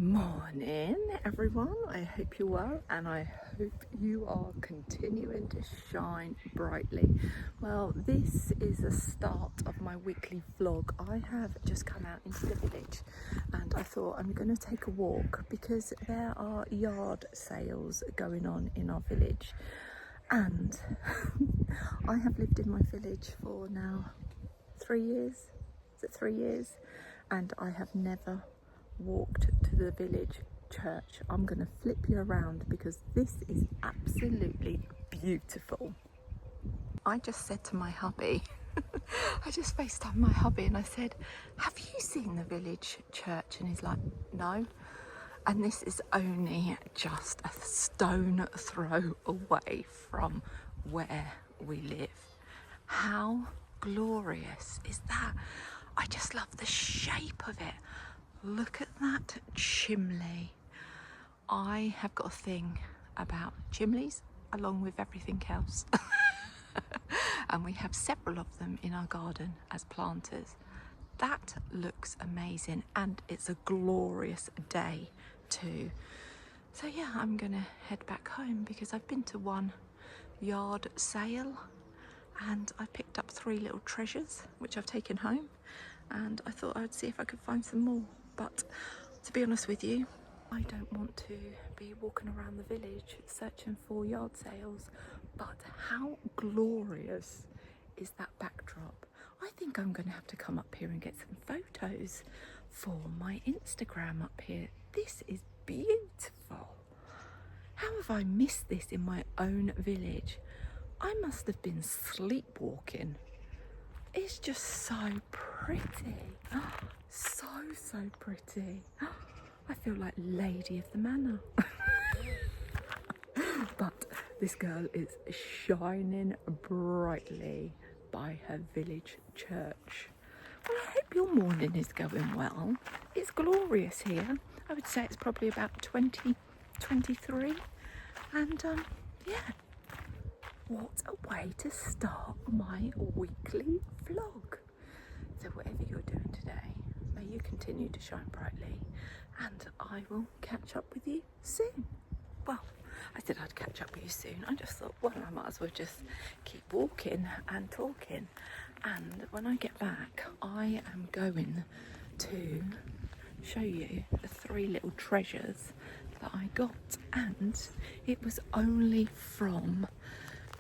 Morning everyone, I hope you're well and I hope you are continuing to shine brightly. Well, this is the start of my weekly vlog. I have just come out into the village and I thought I'm going to take a walk because there are yard sales going on in our village, and I have lived in my village for now 3 years. Is it 3 years? And I have never walked to the village church. I'm going to flip you around because this is absolutely beautiful. I just said to my hubby, I just FaceTimed my hubby and I said, have you seen the village church? And he's like, no. And this is only just a stone throw away from where we live. How glorious is that? I just love the shape of it. Look at that chimney. I have got a thing about chimneys along with everything else. And we have several of them in our garden as planters. That looks amazing and it's a glorious day too. So yeah, I'm gonna head back home because I've been to one yard sale and I picked up 3 little treasures which I've taken home, and I thought I'd see if I could find some more. But to be honest with you, I don't want to be walking around the village searching for yard sales. But how glorious is that backdrop? I think I'm going to have to come up here and get some photos for my Instagram up here. This is beautiful. How have I missed this in my own village? I must have been sleepwalking. It's just so pretty. So pretty. I feel like Lady of the Manor. But this girl is shining brightly by her village church. Well, I hope your morning is going well. It's glorious here. I would say it's probably about 23. And yeah, what a way to start my weekly vlog. So whatever you're doing today, may you continue to shine brightly, and I will catch up with you soon. Well, I said I'd catch up with you soon. I just thought, well, I might as well just keep walking and talking. And when I get back, I am going to show you the 3 little treasures that I got. And it was only from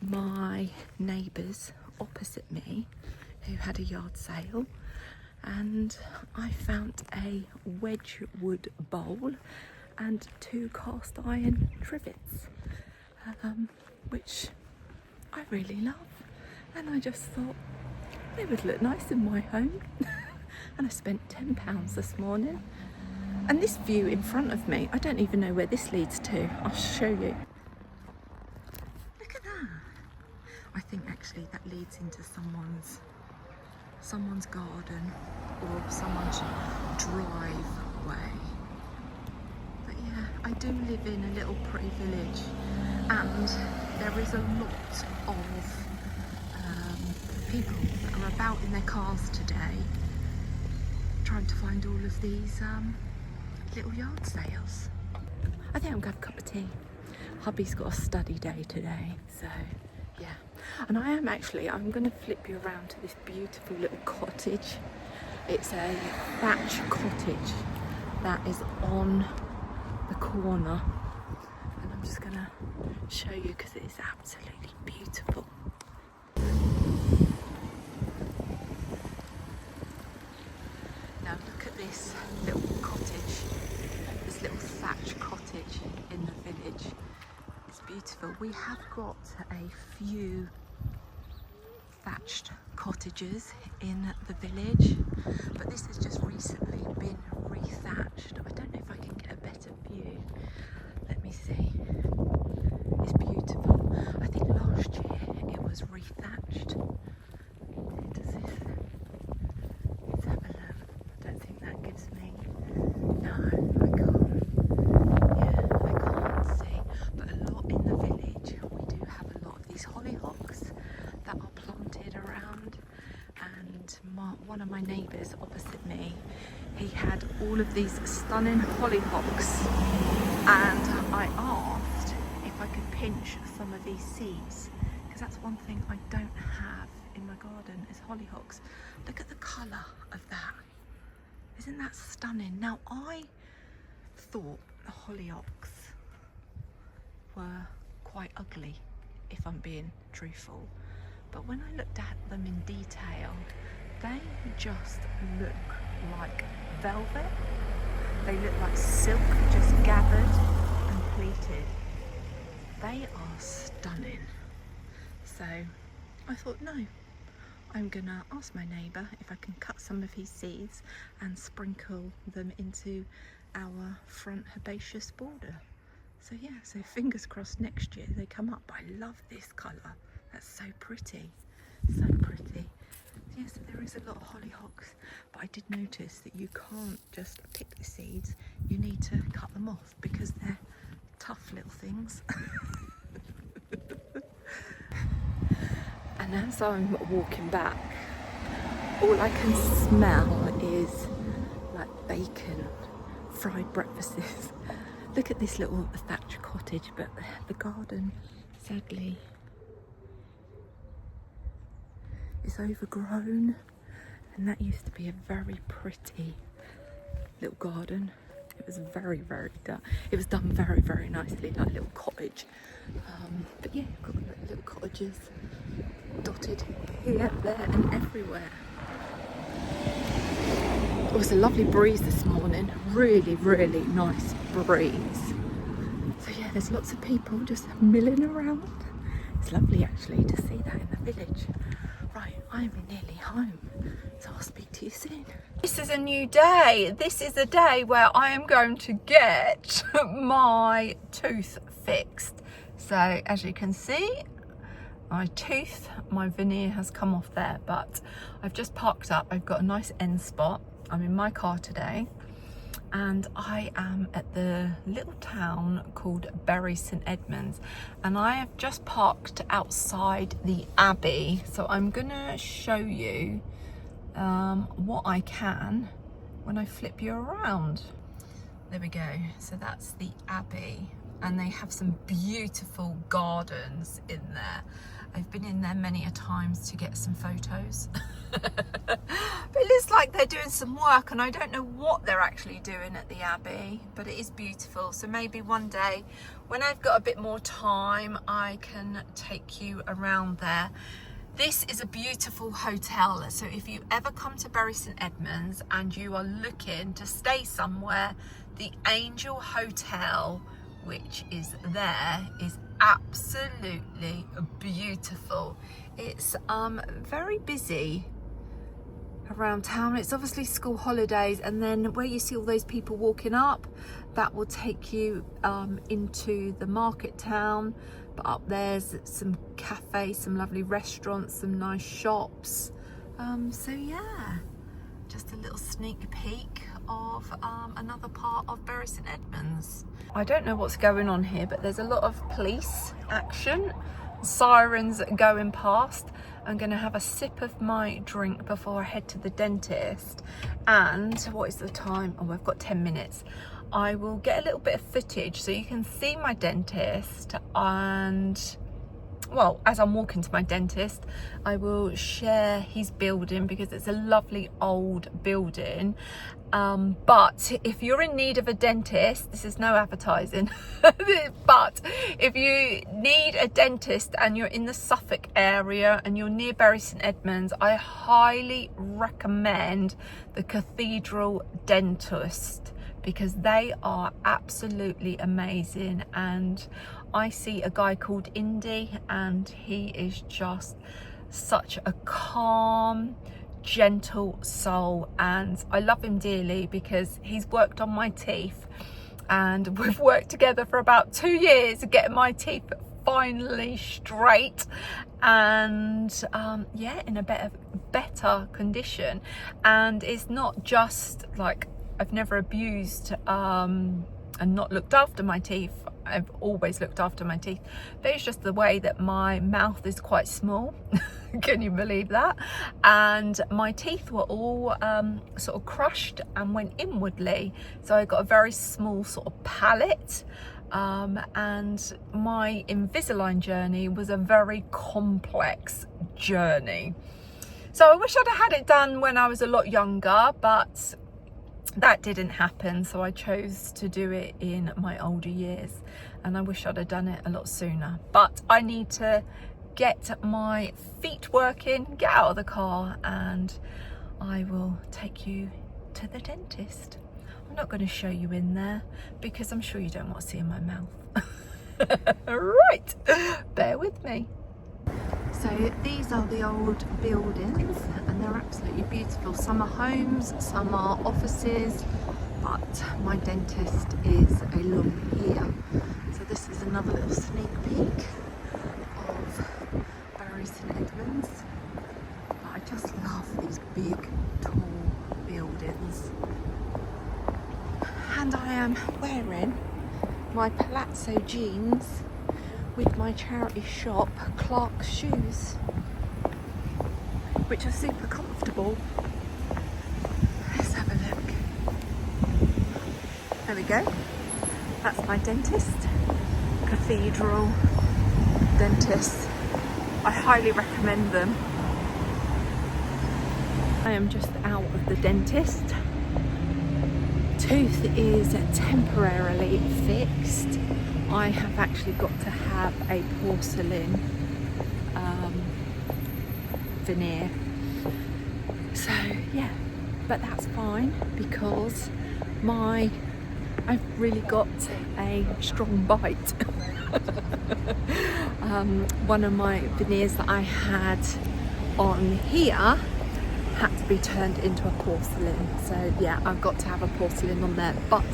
my neighbours opposite me who had a yard sale, and I found a Wedgwood bowl and 2 cast iron trivets, which I really love, and I just thought they would look nice in my home. And I spent £10 this morning. And this view in front of me, I don't even know where this leads to. I'll show you. Look at that. I think actually that leads into someone's garden or someone's driveway. But yeah, I do live in a little pretty village, and there is a lot of people that are about in their cars today trying to find all of these little yard sales. I think I'm gonna have a cup of tea. Hubby's got a study day today, so yeah. And I'm going to flip you around to this beautiful little cottage. It's a thatch cottage that is on the corner, and I'm just going to show you because it is absolutely beautiful. Now look at this little cottage, this little thatch cottage in the village. It's beautiful. We have got a few thatched cottages in the village, but this has just recently been rethatched. I don't know if I can get a better view. Let me see. It's beautiful. I think last year it was rethatched. Does this? Let's have a look. I don't think that gives me. No, I can't. Yeah, I can't see. But a lot in the village, we do have a lot of these hollyhocks that are planted around, and one of my neighbours opposite me, he had all of these stunning hollyhocks, and I asked if I could pinch some of these seeds, because that's one thing I don't have in my garden is hollyhocks. Look at the colour of that. Isn't that stunning? Now, I thought the hollyhocks were quite ugly, if I'm being truthful, but when I looked at them in detail, they just look like velvet. They look like silk just gathered and pleated. They are stunning. So I thought, no, I'm gonna ask my neighbour if I can cut some of his seeds and sprinkle them into our front herbaceous border. So yeah, so fingers crossed next year they come up. I love this colour. That's so pretty, so pretty. Yes, there is a lot of hollyhocks, but I did notice that you can't just pick the seeds. You need to cut them off because they're tough little things. And as I'm walking back, all I can smell is like bacon, fried breakfasts. Look at this little thatched cottage, but the garden, sadly, is overgrown, and that used to be a very pretty little garden. It was very, very done. It was done very, very nicely, like a little cottage. But yeah, got little cottages dotted here, there, and everywhere. It was a lovely breeze this morning. Really, really nice breeze. So yeah, there's lots of people just milling around. It's lovely actually to see that in the village. Right, I'm nearly home, so I'll speak to you soon. This is a new day. This is a day where I am going to get my tooth fixed. So as you can see, my veneer has come off there, but I've just parked up. I've got a nice end spot. I'm in my car today, and I am at the little town called Bury St Edmunds, and I have just parked outside the Abbey. So I'm gonna show you what I can when I flip you around. There we go. So that's the Abbey, and they have some beautiful gardens in there. I've been in there many a times to get some photos. But it looks like they're doing some work, and I don't know what they're actually doing at the Abbey, but it is beautiful. So maybe one day when I've got a bit more time, I can take you around there. This is a beautiful hotel. So if you ever come to Bury St Edmunds and you are looking to stay somewhere, the Angel Hotel, which is there, is absolutely beautiful. It's very busy around town. It's obviously school holidays, and then where you see all those people walking up, that will take you into the market town. But up there's some cafes, some lovely restaurants, some nice shops. So yeah, just a little sneak peek of another part of Bury St Edmunds. I don't know what's going on here, but there's a lot of police action, sirens going past. I'm going to have a sip of my drink before I head to the dentist. And what is the time? Oh, I've got 10 minutes. I will get a little bit of footage so you can see my dentist, and well, as I'm walking to my dentist, I will share his building because it's a lovely old building. But if you're in need of a dentist, this is no advertising, but if you need a dentist and you're in the Suffolk area and you're near Bury St Edmunds, I highly recommend the Cathedral Dentist, because they are absolutely amazing. And I see a guy called Indy, and he is just such a calm, gentle soul, and I love him dearly because he's worked on my teeth, and we've worked together for about 2 years getting my teeth finally straight and yeah, in a better condition. And it's not just like I've never abused and not looked after my teeth. I've always looked after my teeth, but it's just the way that my mouth is quite small. Can you believe that? And my teeth were all sort of crushed and went inwardly, so I got a very small sort of palate. And my Invisalign journey was a very complex journey. So I wish I'd have had it done when I was a lot younger, but that didn't happen. So I chose to do it in my older years, and I wish I'd have done it a lot sooner. But I need to get my feet working, get out of the car, and I will take you to the dentist. I'm not going to show you in there because I'm sure you don't want to see in my mouth. Right, bear with me. So these are the old buildings, and they're absolutely beautiful. Some are homes, some are offices, but my dentist is along here. So this is another little sneak peek of Bury St Edmunds. But I just love these big, tall buildings. And I am wearing my Palazzo jeans with my charity shop Clark's shoes, which are super comfortable. Let's have a look. There we go. That's my dentist, Cathedral Dentist. I highly recommend them. I am just out of the dentist. Tooth is temporarily fixed. I have actually got to have a porcelain veneer. So yeah, but that's fine because I've really got a strong bite. One of my veneers that I had on here had to be turned into a porcelain, so yeah, I've got to have a porcelain on there, but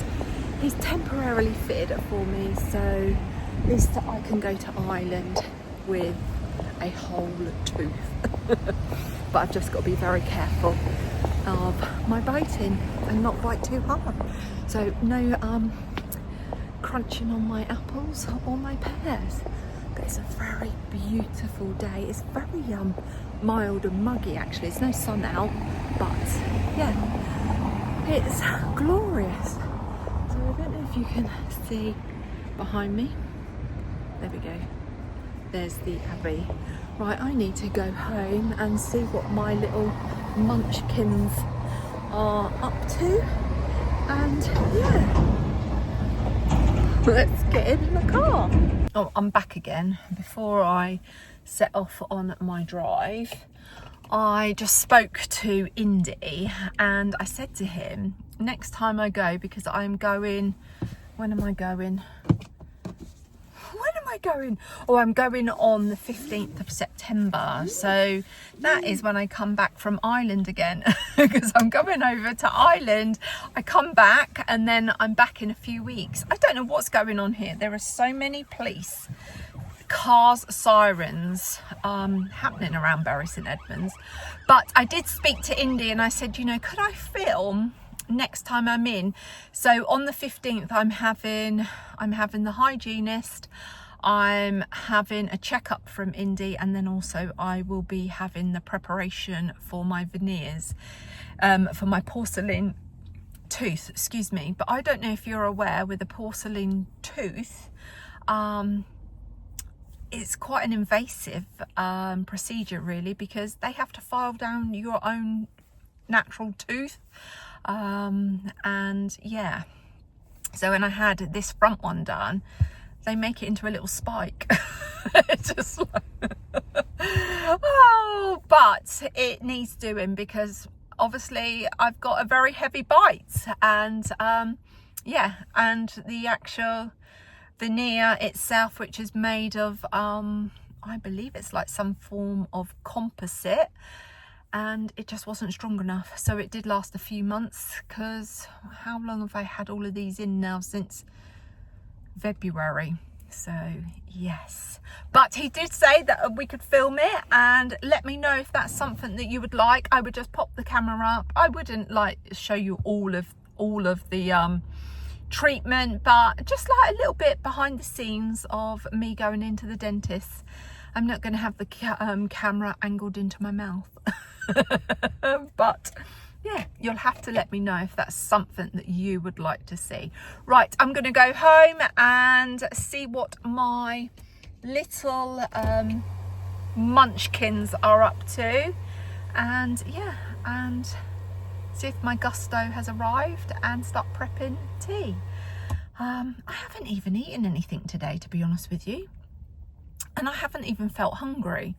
he's temporarily fitted it for me, so at least I can go to Ireland with a whole tooth. But I've just got to be very careful of my biting and not bite too hard, so no crunching on my apples or my pears. But it's a very beautiful day. It's very mild and muggy actually. It's no sun out, but yeah, it's glorious. So I don't know if you can see behind me. There we go. There's the Abbey. Right, I need to go home and see what my little munchkins are up to. And yeah, let's get in the car. Oh, I'm back again. Before I set off on my drive, I just spoke to Indy and I said to him, next time I go, because I'm going, when am I going? Oh, I'm going on the 15th of September. So that is when I come back from Ireland again, because I'm going over to Ireland. I come back and then I'm back in a few weeks. I don't know what's going on here. There are so many police cars, sirens happening around Bury St Edmunds. But I did speak to Indy and I said, you know, could I film next time I'm in? So on the 15th, I'm having the hygienist, I'm having a checkup from Indy, and then also I will be having the preparation for my veneers, for my porcelain tooth, excuse me. But I don't know if you're aware, with a porcelain tooth, it's quite an invasive procedure really, because they have to file down your own natural tooth. And yeah, so when I had this front one done, they make it into a little spike. It's just like oh, but it needs doing because obviously I've got a very heavy bite, and yeah, and the actual veneer itself, which is made of I believe it's like some form of composite, and it just wasn't strong enough. So it did last a few months, because how long have I had all of these in now? Since February. So yes, but he did say that we could film it, and let me know if that's something that you would like. I would just pop the camera up. I wouldn't like show you all of the treatment, but just like a little bit behind the scenes of me going into the dentist. I'm not going to have the camera angled into my mouth. But yeah, you'll have to let me know if that's something that you would like to see. Right, I'm going to go home and see what my little munchkins are up to, and yeah, and see if my gusto has arrived and start prepping tea. I haven't even eaten anything today, to be honest with you, and I haven't even felt hungry.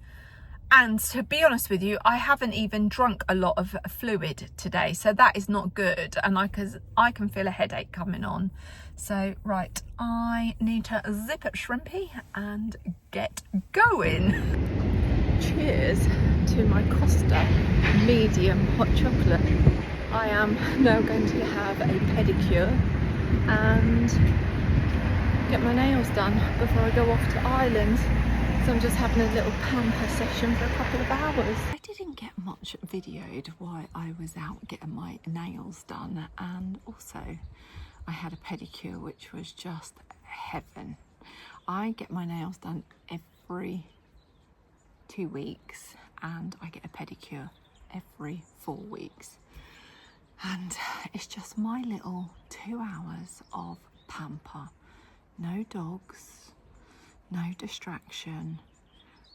And to be honest with you, I haven't even drunk a lot of fluid today, so that is not good, and I can feel a headache coming on. So right, I need to zip up shrimpy and get going. Cheers to my Costa medium hot chocolate. I am now going to have a pedicure and get my nails done before I go off to Ireland. So I'm just having a little pamper session for a couple of hours. I didn't get much videoed while I was out getting my nails done, and also I had a pedicure which was just heaven. I get my nails done every 2 weeks and I get a pedicure every 4 weeks, and it's just my little 2 hours of pamper. No dogs, no distraction,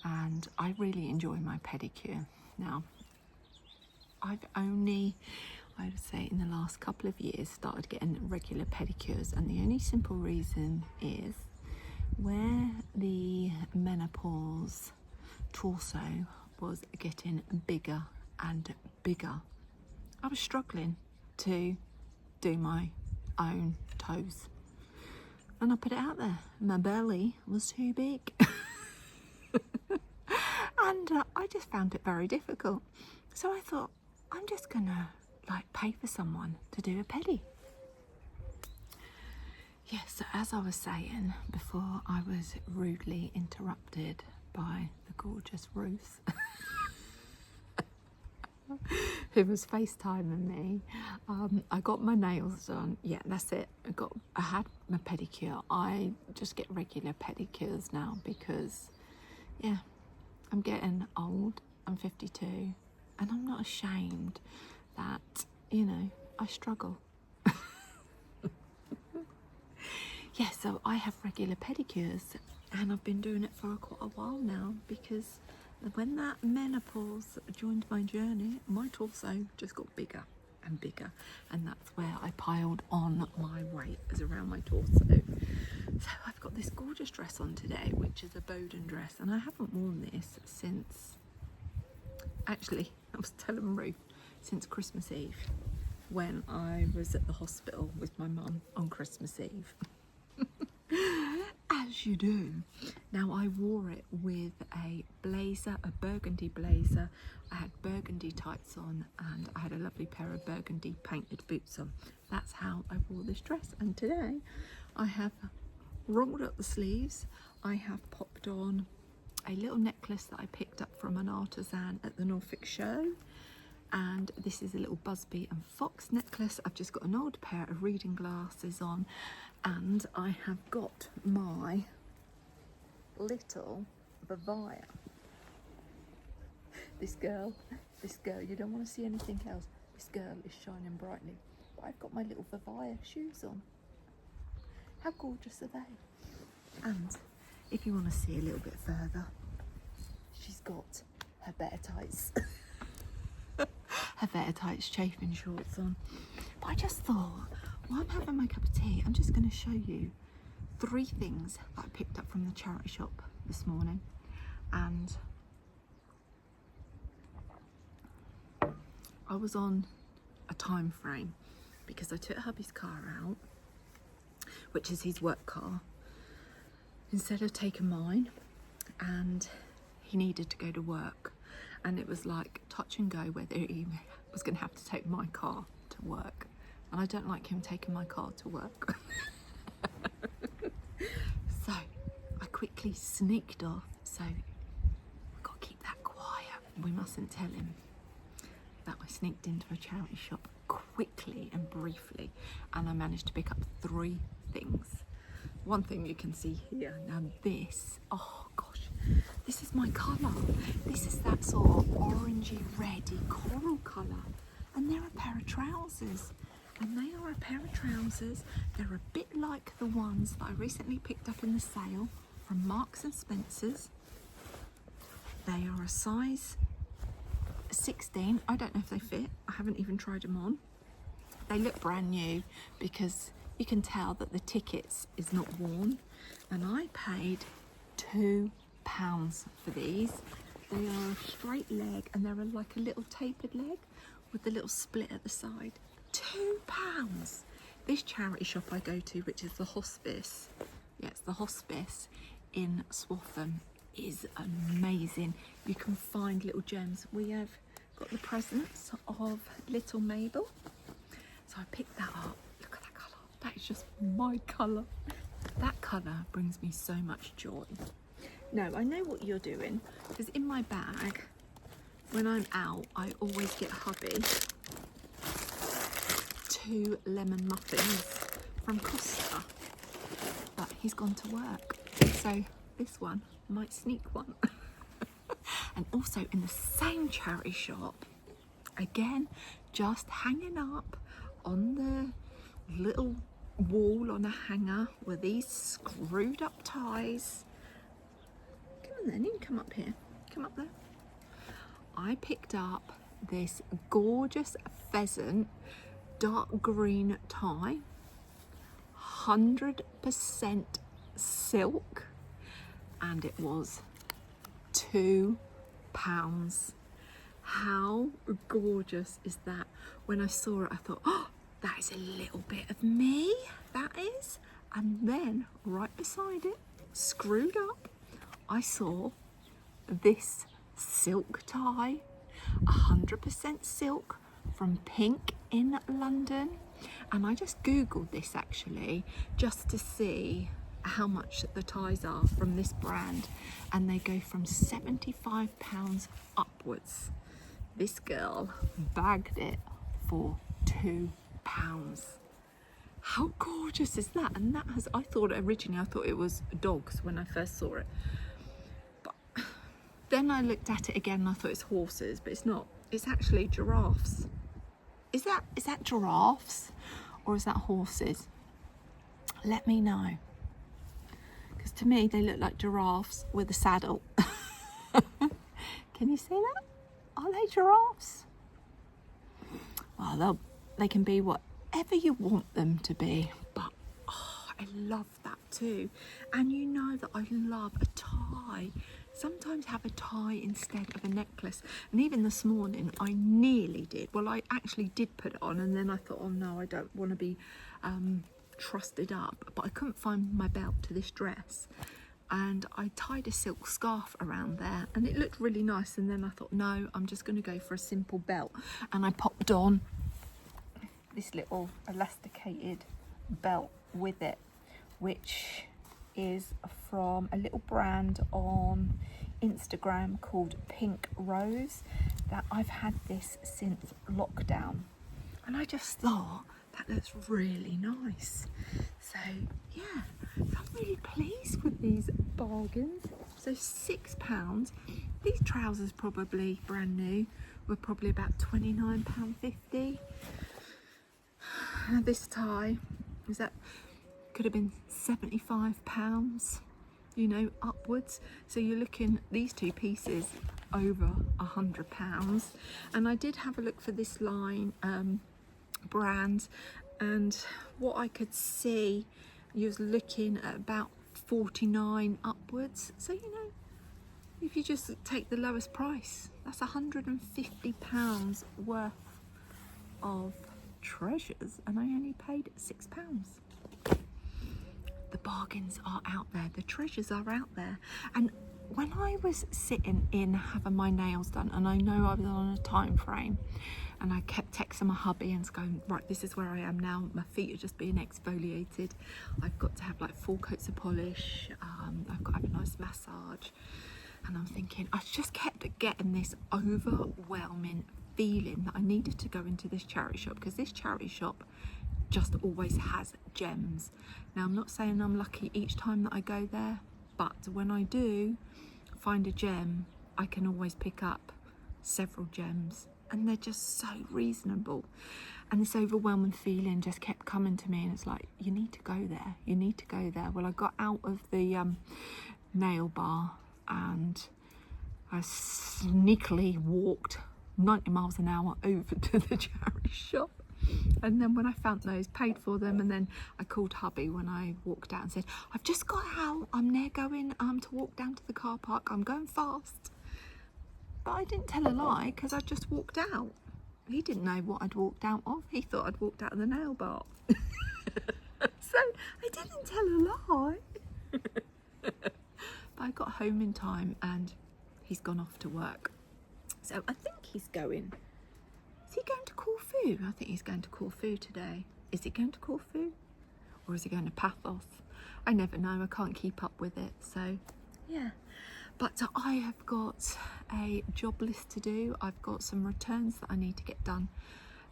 and I really enjoy my pedicure. Now, I've only, I would say, in the last couple of years started getting regular pedicures, and the only simple reason is where the menopause torso was getting bigger and bigger, I was struggling to do my own toes. And I put it out there, my belly was too big. And I just found it very difficult. So I thought, I'm just gonna like pay for someone to do a pedi. Yes, so as I was saying before, I was rudely interrupted by the gorgeous Ruth, who was FaceTiming me. I got my nails done. Yeah, that's it. I had my pedicure. I just get regular pedicures now because, yeah, I'm getting old. I'm 52, and I'm not ashamed that, you know, I struggle. Yeah, so I have regular pedicures, and I've been doing it for quite a while now, because when that menopause joined my journey, my torso just got bigger and bigger, and that's where I piled on my weight, is around my torso. So I've got this gorgeous dress on today, which is a Bowden dress, and I haven't worn this since, actually, I was telling Ruth, since Christmas Eve, when I was at the hospital with my mum on Christmas Eve. As you do. Now, I wore it with a blazer, a burgundy blazer. I had burgundy tights on, and I had a lovely pair of burgundy painted boots on. That's how I wore this dress. And today I have rolled up the sleeves. I have popped on a little necklace that I picked up from an artisan at the Norfolk show, and this is a little Busby and Fox necklace. I've just got an old pair of reading glasses on, and I have got my little Bavaria. This girl, you don't want to see anything else. This girl is shining brightly. But I've got my little Bavaria shoes on. How gorgeous are they? And if you want to see a little bit further, she's got her better tights. Her better tights chafing shorts on. But I just thought, while I'm having my cup of tea, I'm just going to show you 3 things that I picked up from the charity shop this morning. And I was on a time frame because I took hubby's car out, which is his work car, instead of taking mine, and he needed to go to work, and it was like touch and go whether he was going to have to take my car to work, and I don't like him taking my car to work. So I quickly sneaked off. So we've got to keep that quiet. We mustn't tell him that I sneaked into a charity shop quickly. quickly and briefly, and I managed to pick up 3 things. One thing you can see here, now this, oh gosh, this is my colour. This is that sort of orangey, reddy coral colour. And they're a pair of trousers. And they are a pair of trousers. They're a bit like the ones that I recently picked up in the sale from Marks and Spencer's. They are a size 16. I don't know if they fit. I haven't even tried them on. They look brand new because you can tell that the tickets is not worn. And I paid £2 for these. They are a straight leg and they're like a little tapered leg with the little split at the side. £2. This charity shop I go to, which is the Hospice, yeah, it's the Hospice in Swaffham, is amazing. You can find little gems. We have got the presents of little Mabel, so I picked that up. Look at that colour. That is just my colour. That colour brings me so much joy. Now I know what you're doing, because in my bag when I'm out I always get hubby 2 lemon muffins from Costa, but he's gone to work, so this one might sneak one. And also in the same charity shop, again, just hanging up on the little wall on a hanger were these screwed up ties. Come on then, you can come up here, come up there. I picked up this gorgeous pheasant dark green tie, 100% silk, and it was £2. How gorgeous is that? When I saw it I thought, oh, that is a little bit of me, that is. And then right beside it, screwed up, I saw this silk tie, 100% silk from Pink in London. And I just googled this actually just to see how much the ties are from this brand, and they go from £75 upwards. This girl bagged it for £2. How gorgeous is that? And that has, I thought it was dogs when I first saw it, but then I looked at it again and I thought it's horses, but it's not. It's actually giraffes. Is that giraffes or is that horses? Let me know, because to me they look like giraffes with a saddle. Can you see that? Are they giraffes? Well, they can be whatever you want them to be, but oh, I love that too. And you know that I love a tie. Sometimes have a tie instead of a necklace, and even this morning I nearly did. Well, I actually did put it on, and then I thought, oh no, I don't want to be trusted up, but I couldn't find my belt to this dress, and I tied a silk scarf around there and it looked really nice, and then I thought, no, I'm just going to go for a simple belt, and I popped on this little elasticated belt with it, which is from a little brand on Instagram called Pink Rose, that I've had this since lockdown, and I just thought that looks really nice. So yeah, I'm really pleased with these bargains. So £6. These trousers, probably brand new, were probably about £29.50. This tie could have been £75, you know, upwards. So you're looking, these 2 pieces over £100. And I did have a look for this line brand, and what I could see, you was looking at about 49 upwards. So you know, if you just take the lowest price, that's £150 worth of treasures, and I only paid £6. The bargains are out there, the treasures are out there. And when I was sitting in having my nails done, and I know I was on a time frame, and I kept texting my hubby and going, right, this is where I am now, my feet are just being exfoliated, I've got to have like 4 coats of polish, I've got to have a nice massage, and I'm thinking, I just kept getting this overwhelming feeling that I needed to go into this charity shop, because this charity shop just always has gems. Now, I'm not saying I'm lucky each time that I go there, but when I do find a gem, I can always pick up several gems, and they're just so reasonable. And this overwhelming feeling just kept coming to me, and it's like, you need to go there, you need to go there. Well, I got out of the nail bar and I sneakily walked 90 miles an hour over to the charity shop. And then when I found those, paid for them, and then I called hubby when I walked out and said, I've just got out, I'm near going to walk down to the car park, I'm going fast. But I didn't tell a lie, because I just walked out. He didn't know what I'd walked out of. He thought I'd walked out of the nail bar. So I didn't tell a lie. But I got home in time and he's gone off to work. So I think he's going. Is he going to Corfu? I think he's going to Corfu today. Is he going to Corfu? Or is he going to Paphos? I never know. I can't keep up with it. So, yeah. But I have got a job list to do. I've got some returns that I need to get done,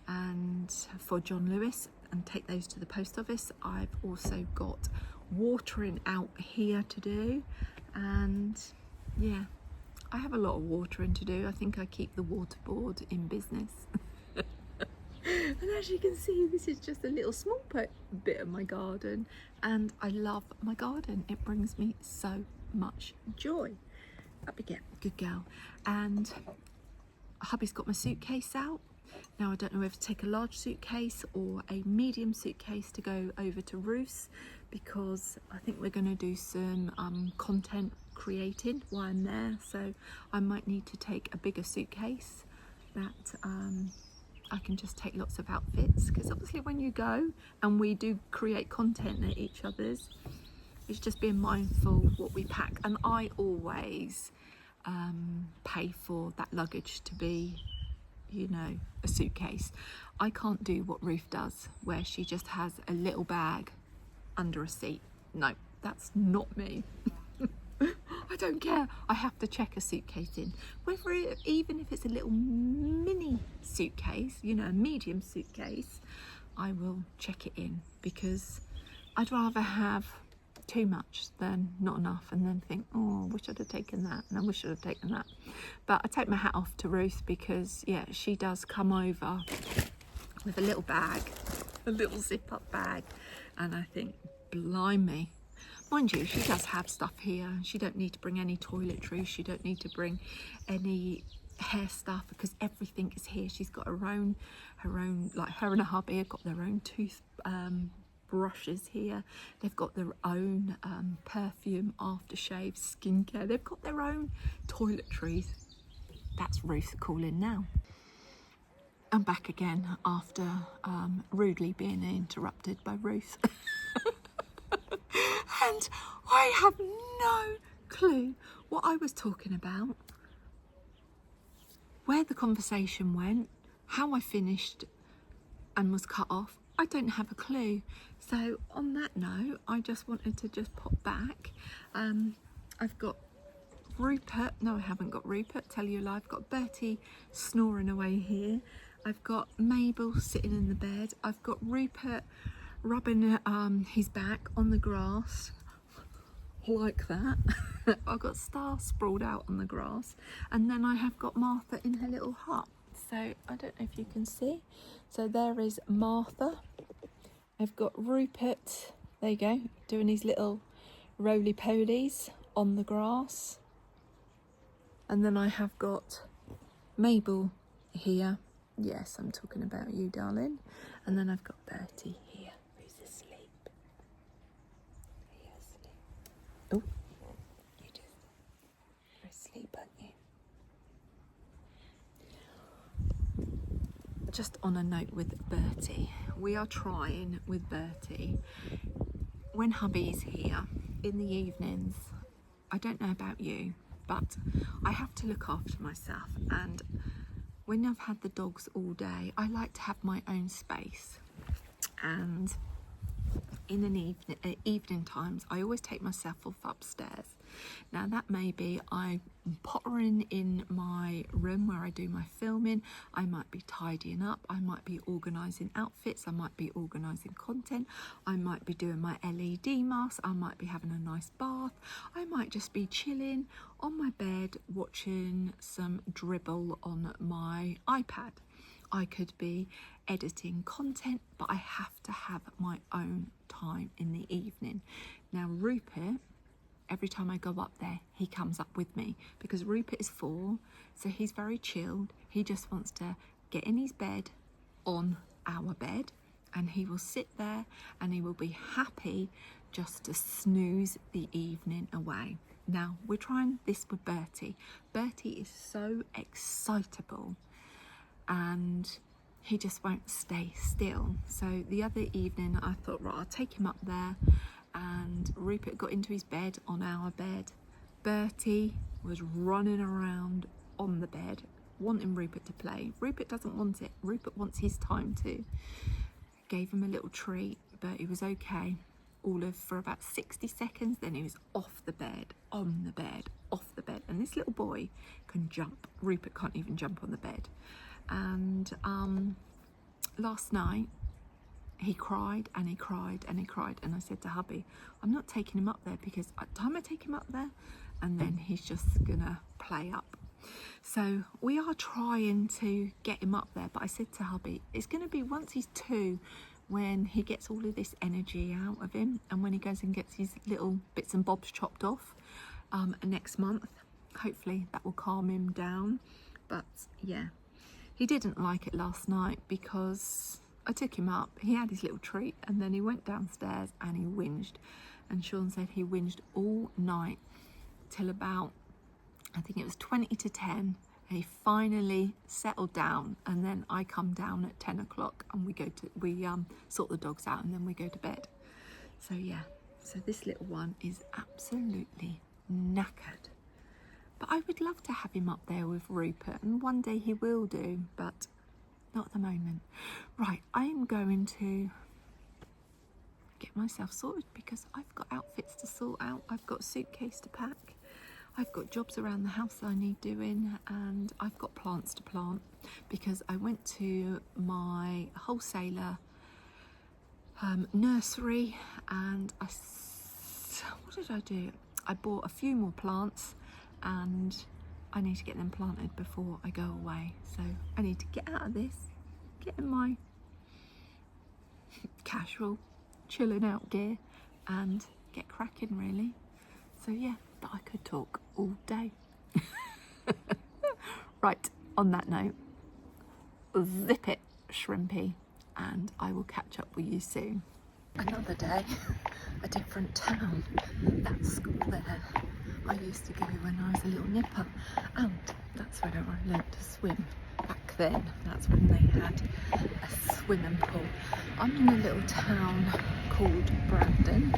and for John Lewis, and take those to the post office. I've also got watering out here to do, and yeah, I have a lot of watering to do. I think I keep the water board in business. And as you can see, this is just a little small bit of my garden, and I love my garden. It brings me so much joy. Up again, good girl. And hubby's got my suitcase out. Now I don't know whether to take a large suitcase or a medium suitcase to go over to Ruth's, because I think we're going to do some content creating while I'm there. So I might need to take a bigger suitcase that I can just take lots of outfits, because obviously when you go and we do create content at each other's, it's just being mindful of what we pack. And I always pay for that luggage to be, you know, a suitcase. I can't do what Ruth does, where she just has a little bag under a seat. No, that's not me. I don't care. I have to check a suitcase in, whether even if it's a little mini suitcase, you know, a medium suitcase, I will check it in, because I'd rather have too much than not enough, and then think, oh, I wish I'd have taken that, and I wish I'd have taken that. But I take my hat off to Ruth, because yeah, she does come over with a little bag, a little zip up bag, and I think, blimey. Mind you, she does have stuff here. She don't need to bring any toiletries, she don't need to bring any hair stuff, because everything is here. She's got her own, like her and her hubby have got their own tooth brushes here. They've got their own perfume, aftershave, skincare. They've got their own toiletries. That's Ruth calling now. I'm back again after rudely being interrupted by Ruth. And I have no clue what I was talking about, where the conversation went, how I finished and was cut off. I don't have a clue. So on that note, I just wanted to just pop back. I've got Rupert. No, I haven't got Rupert. Tell you a lie. I've got Bertie snoring away here. I've got Mabel sitting in the bed. I've got Rupert rubbing his back on the grass like that. I've got Star sprawled out on the grass, and then I have got Martha in her little hut. So I don't know if you can see. So there is Martha. I've got Rupert, there you go, doing his little roly-polies on the grass. And then I have got Mabel here. Yes, I'm talking about you, darling. And then I've got Bertie here, who's asleep. Are you asleep? Oh, you're asleep, aren't you? Just on a note with Bertie, we are trying with Bertie, when hubby is here in the evenings, I don't know about you, but I have to look after myself, and when I've had the dogs all day, I like to have my own space. And in an evening times, I always take myself off upstairs. Now that may be I'm pottering in my room where I do my filming, I might be tidying up, I might be organising outfits, I might be organising content, I might be doing my LED mask, I might be having a nice bath, I might just be chilling on my bed watching some dribble on my iPad. I could be editing content, but I have to have my own time in the evening. Now Rupert, every time I go up there, he comes up with me because Rupert is 4, so he's very chilled. He just wants to get in his bed on our bed, and he will sit there and he will be happy just to snooze the evening away. Now we're trying this with Bertie. Bertie is so excitable and he just won't stay still. So the other evening I thought, right, I'll take him up there, and Rupert got into his bed on our bed. Bertie was running around on the bed wanting Rupert to play. Rupert doesn't want it. Rupert wants his time too. Gave him a little treat, but he was okay. All of for about 60 seconds, then he was off the bed, on the bed, off the bed. And this little boy can jump. Rupert can't even jump on the bed. And last night he cried and he cried and he cried, and I said to hubby, I'm not taking him up there because by the time I take him up there, and then he's just gonna play up. So we are trying to get him up there, but I said to hubby, it's gonna be once he's 2 when he gets all of this energy out of him, and when he goes and gets his little bits and bobs chopped off next month. Hopefully that will calm him down. But yeah, he didn't like it last night because I took him up, he had his little treat, and then he went downstairs and he whinged. And Sean said he whinged all night till about, I think it was 20 to 10. He finally settled down, and then I come down at 10 o'clock and we sort the dogs out, and then we go to bed. So yeah, so this little one is absolutely knackered. But I would love to have him up there with Rupert, and one day he will do, but not at the moment. Right, I am going to get myself sorted because I've got outfits to sort out, I've got a suitcase to pack, I've got jobs around the house that I need doing, and I've got plants to plant because I went to my wholesaler nursery and what did I do? I bought a few more plants and I need to get them planted before I go away. So I need to get out of this, get in my casual chilling out gear and get cracking really. So yeah, but I could talk all day. Right, on that note, zip it shrimpy, and I will catch up with you soon. Another day, a different town. That school there I used to go when I was a little nipper, and that's where I learnt to swim back then. That's when they had a swimming pool. I'm in a little town called Brighten,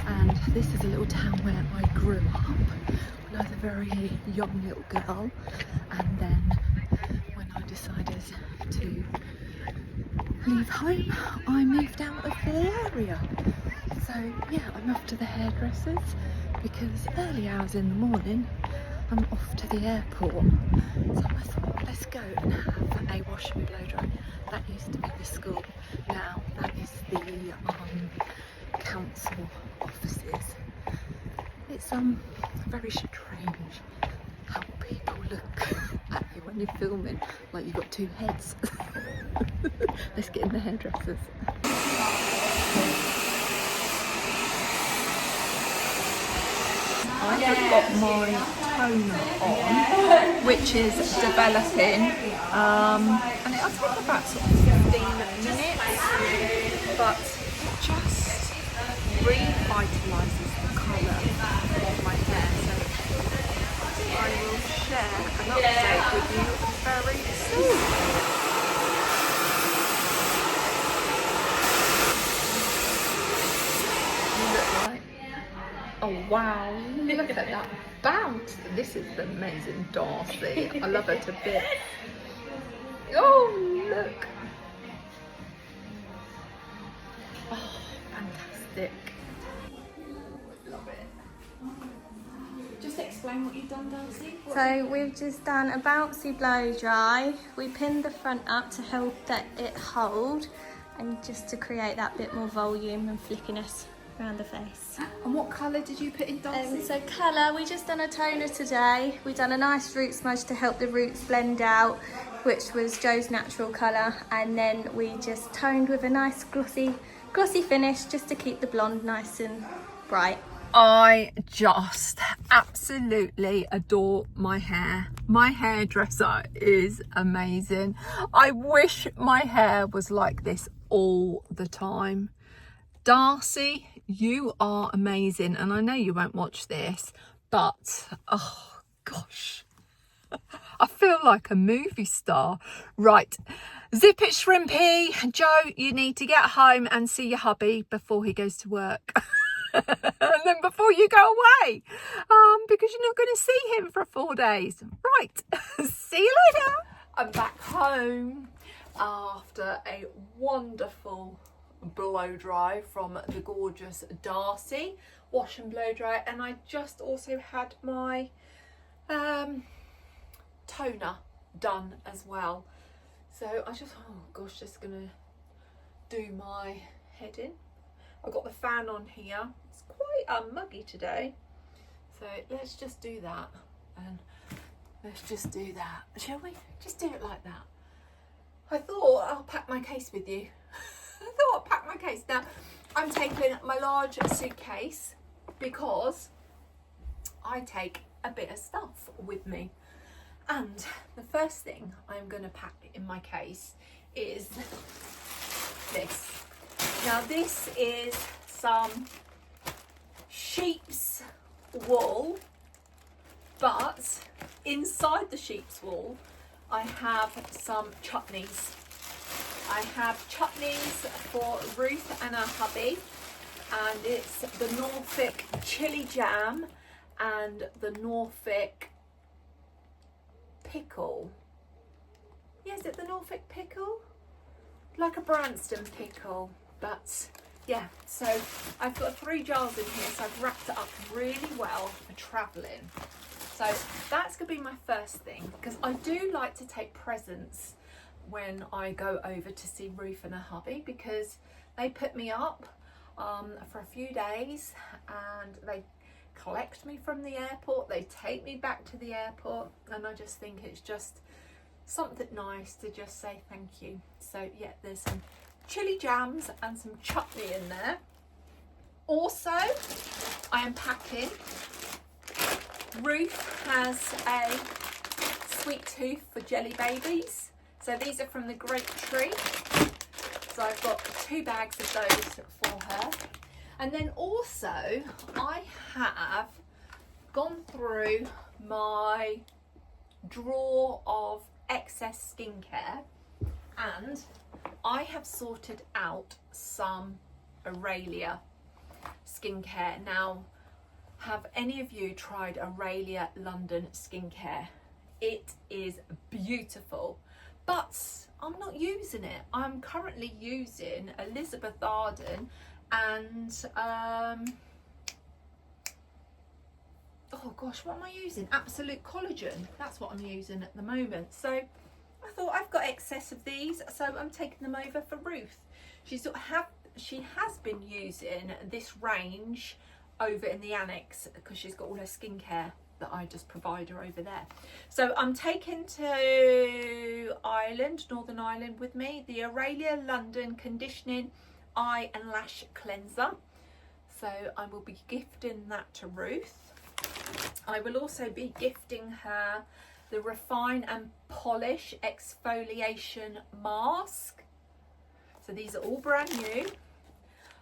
and this is a little town where I grew up when I was a very young little girl, and then when I decided to leave home, I moved out of the area. So yeah, I'm off to the hairdressers because early hours in the morning I'm off to the airport. So I thought, let's go and have a wash and blow dry. That used to be the school, now that is the council offices. It's very strange how people look at you when you're filming like you've got 2 heads. Let's get in the hairdressers. I have got my toner on, which is developing, and it'll take about sort of 15 minutes, but it just revitalises the colour of my hair. So I will share an update with you very soon. Oh wow, look at that bounce. This is the amazing Darcy. I love her to bits. Oh, look. Oh, fantastic. thick. Love it. Just explain what you've done, Darcy. So we've just done a bouncy blow dry. We pinned the front up to help it hold and just to create that bit more volume and flickiness around the face. And what colour did you put in, Darcy? So colour, we just done a toner today. We done a nice root smudge to help the roots blend out, which was Joe's natural colour, and then we just toned with a nice glossy finish just to keep the blonde nice and bright. I just absolutely adore my hair. My hairdresser is amazing. I wish my hair was like this all the time. Darcy, you are amazing, and I know you won't watch this, but oh gosh, I feel like a movie star. Right, zip it, Shrimpy. Joe, you need to get home and see your hubby before he goes to work. And then before you go away, because you're not going to see him for 4 days. Right, see you later. I'm back home after a wonderful blow dry from the gorgeous Darcy. Wash and blow dry, and I just also had my toner done as well. So I just, oh gosh, just gonna do my head in. I've got the fan on here. It's quite muggy today, so let's just do that, and let's just do that, shall we? Just do it like that. I thought I'll pack my case with you. I thought I'll pack my case. Now I'm taking my large suitcase because I take a bit of stuff with me, and the first thing I'm going to pack in my case is this. Now this is some sheep's wool, but inside the sheep's wool I have some chutneys. I have chutneys for Ruth and her hubby, and it's the Norfolk chili jam and the Norfolk pickle. Yeah, is it the Norfolk pickle? Like a Branston pickle. But yeah, so I've got 3 jars in here, so I've wrapped it up really well for travelling. So that's going to be my first thing, because I do like to take presents when I go over to see Ruth and her hubby, because they put me up for a few days and they collect me from the airport, they take me back to the airport, and I just think it's just something nice to just say thank you. So yeah, there's some chili jams and some chutney in there. Also, I am packing, Ruth has a sweet tooth for jelly babies, so these are from the Grape Tree, so I've got 2 bags of those for her. And then also I have gone through my drawer of excess skincare, and I have sorted out some Aurelia skincare. Now, have any of you tried Aurelia London skincare? It is beautiful, but I'm not using it. I'm currently using Elizabeth Arden and oh gosh, what am I using? Absolute Collagen. That's what I'm using at the moment. So I thought, I've got excess of these, so I'm taking them over for Ruth. She has been using this range over in the annex because she's got all her skincare that I just provide her over there. So I'm taking to Northern Ireland with me, the Aurelia London Conditioning Eye and Lash Cleanser. So I will be gifting that to Ruth. I will also be gifting her the Refine and Polish Exfoliation Mask. So these are all brand new.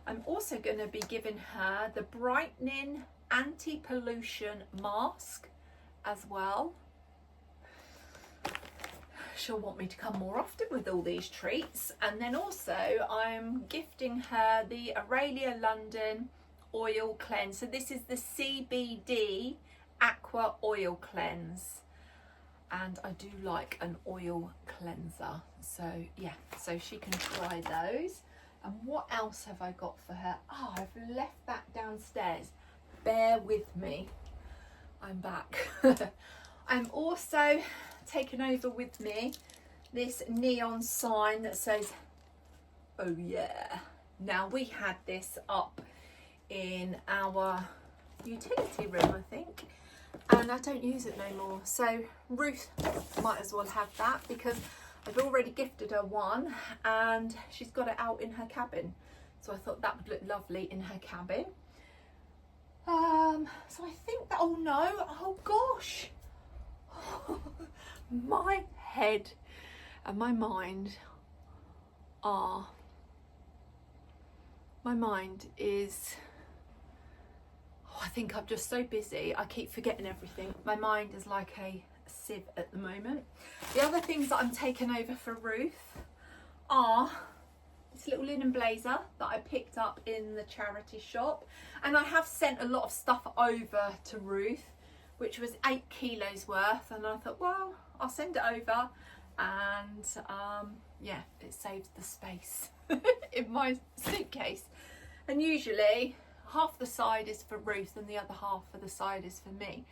I'm also going to be giving her the Brightening Anti-Pollution Mask as well. She'll want me to come more often with all these treats. And then also I'm gifting her the Aurelia London Oil Cleanse. So this is the CBD Aqua Oil Cleanse. And I do like an oil cleanser. So yeah, so she can try those. And what else have I got for her? Oh, I've left that downstairs. Bear with me. I'm back. I'm also taken over with me this neon sign that says, "Oh yeah." Now, we had this up in our utility room, I think, and I don't use it no more. So Ruth might as well have that because I've already gifted her one and she's got it out in her cabin. So I thought that would look lovely in her cabin. So I think that, oh no, oh gosh. My head and my mind is, I think I'm just so busy, I keep forgetting everything. My mind is like a sieve at the moment. The other things that I'm taking over for Ruth are this little linen blazer that I picked up in the charity shop, and I have sent a lot of stuff over to Ruth, which was 8 kilos worth, and I thought, well, I'll send it over, and yeah, it saves the space in my suitcase. And usually half the side is for Ruth and the other half of the side is for me,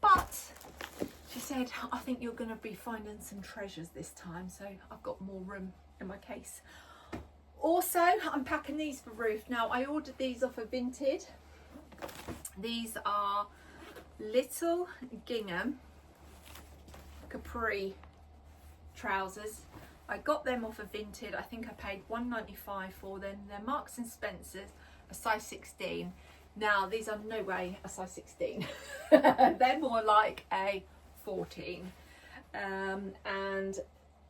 but she said, I think you're going to be finding some treasures this time, so I've got more room in my case. Also, I'm packing these for Ruth. Now, I ordered these off of Vinted. These are little gingham capri trousers. I got them off of Vinted. I think I paid $1.95 for them. They're Marks and Spencer's, a size 16. Now, these are no way a size 16. They're more like a 14. And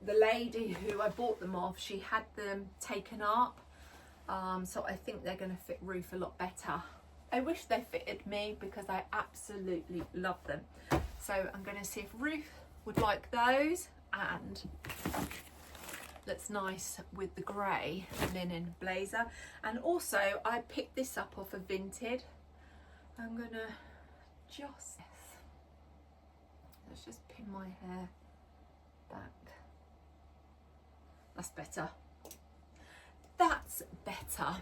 the lady who I bought them off, she had them taken up. So I think they're going to fit Ruth a lot better. I wish they fitted me because I absolutely love them. So I'm going to see if Ruth would like those, and looks nice with the grey linen blazer. And also I picked this up off of Vinted. I'm going to let's just pin my hair back. That's better. That's better.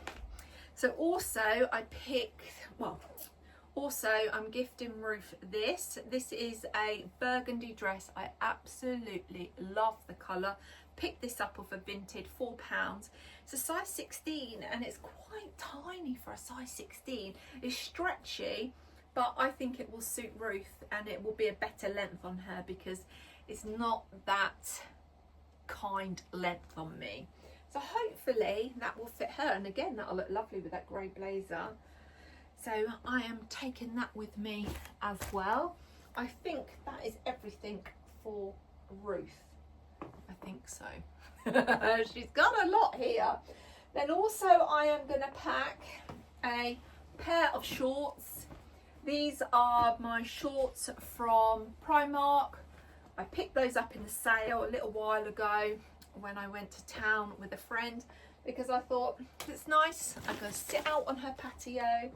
So also I picked, I'm gifting Ruth this. This is a burgundy dress. I absolutely love the colour. Picked this up off of Vinted, £4. It's a size 16 and it's quite tiny for a size 16. It's stretchy, but I think it will suit Ruth and it will be a better length on her because it's not that kind length on me. So hopefully that will fit her, and again that'll look lovely with that grey blazer. So I am taking that with me as well. I think that is everything for Ruth. I think so. She's got a lot here. Then also I am going to pack a pair of shorts. These are my shorts from Primark. I picked those up in the sale a little while ago when I went to town with a friend because I thought it's nice. I'm going to sit out on her patio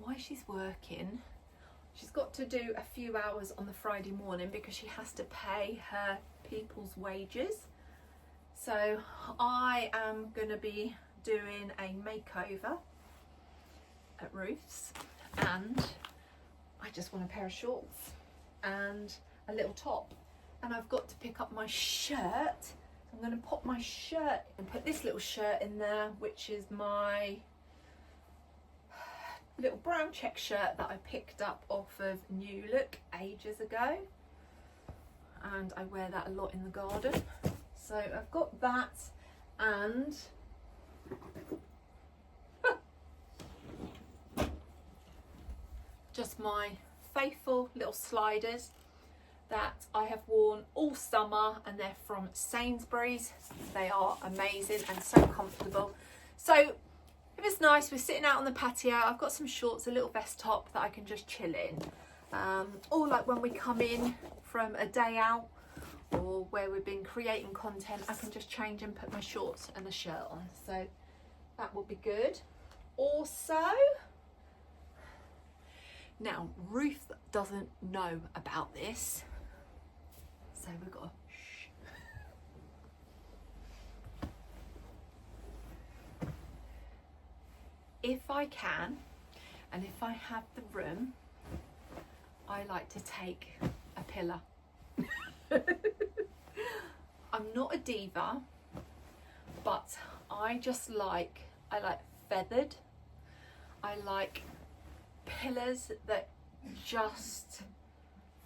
while she's working. She's got to do a few hours on the Friday morning because she has to pay her people's wages. So I am going to be doing a makeover at Ruth's, and I just want a pair of shorts and a little top, and I've got to pick up my shirt. I'm going to pop my shirt and put this little shirt in there, which is my little brown check shirt that I picked up off of New Look ages ago, and I wear that a lot in the garden. So I've got that, and just my faithful little sliders that I have worn all summer, and they're from Sainsbury's. They are amazing and so comfortable. So if it's nice, we're sitting out on the patio, I've got some shorts, a little vest top that I can just chill in. Or like when we come in from a day out or where we've been creating content, I can just change and put my shorts and a shirt on. So that will be good. Also, now Ruth doesn't know about this, so we've got to shh. if I can, and if I have the room, I like to take a pillow. I'm not a diva, but I like feathered. I like pillows that just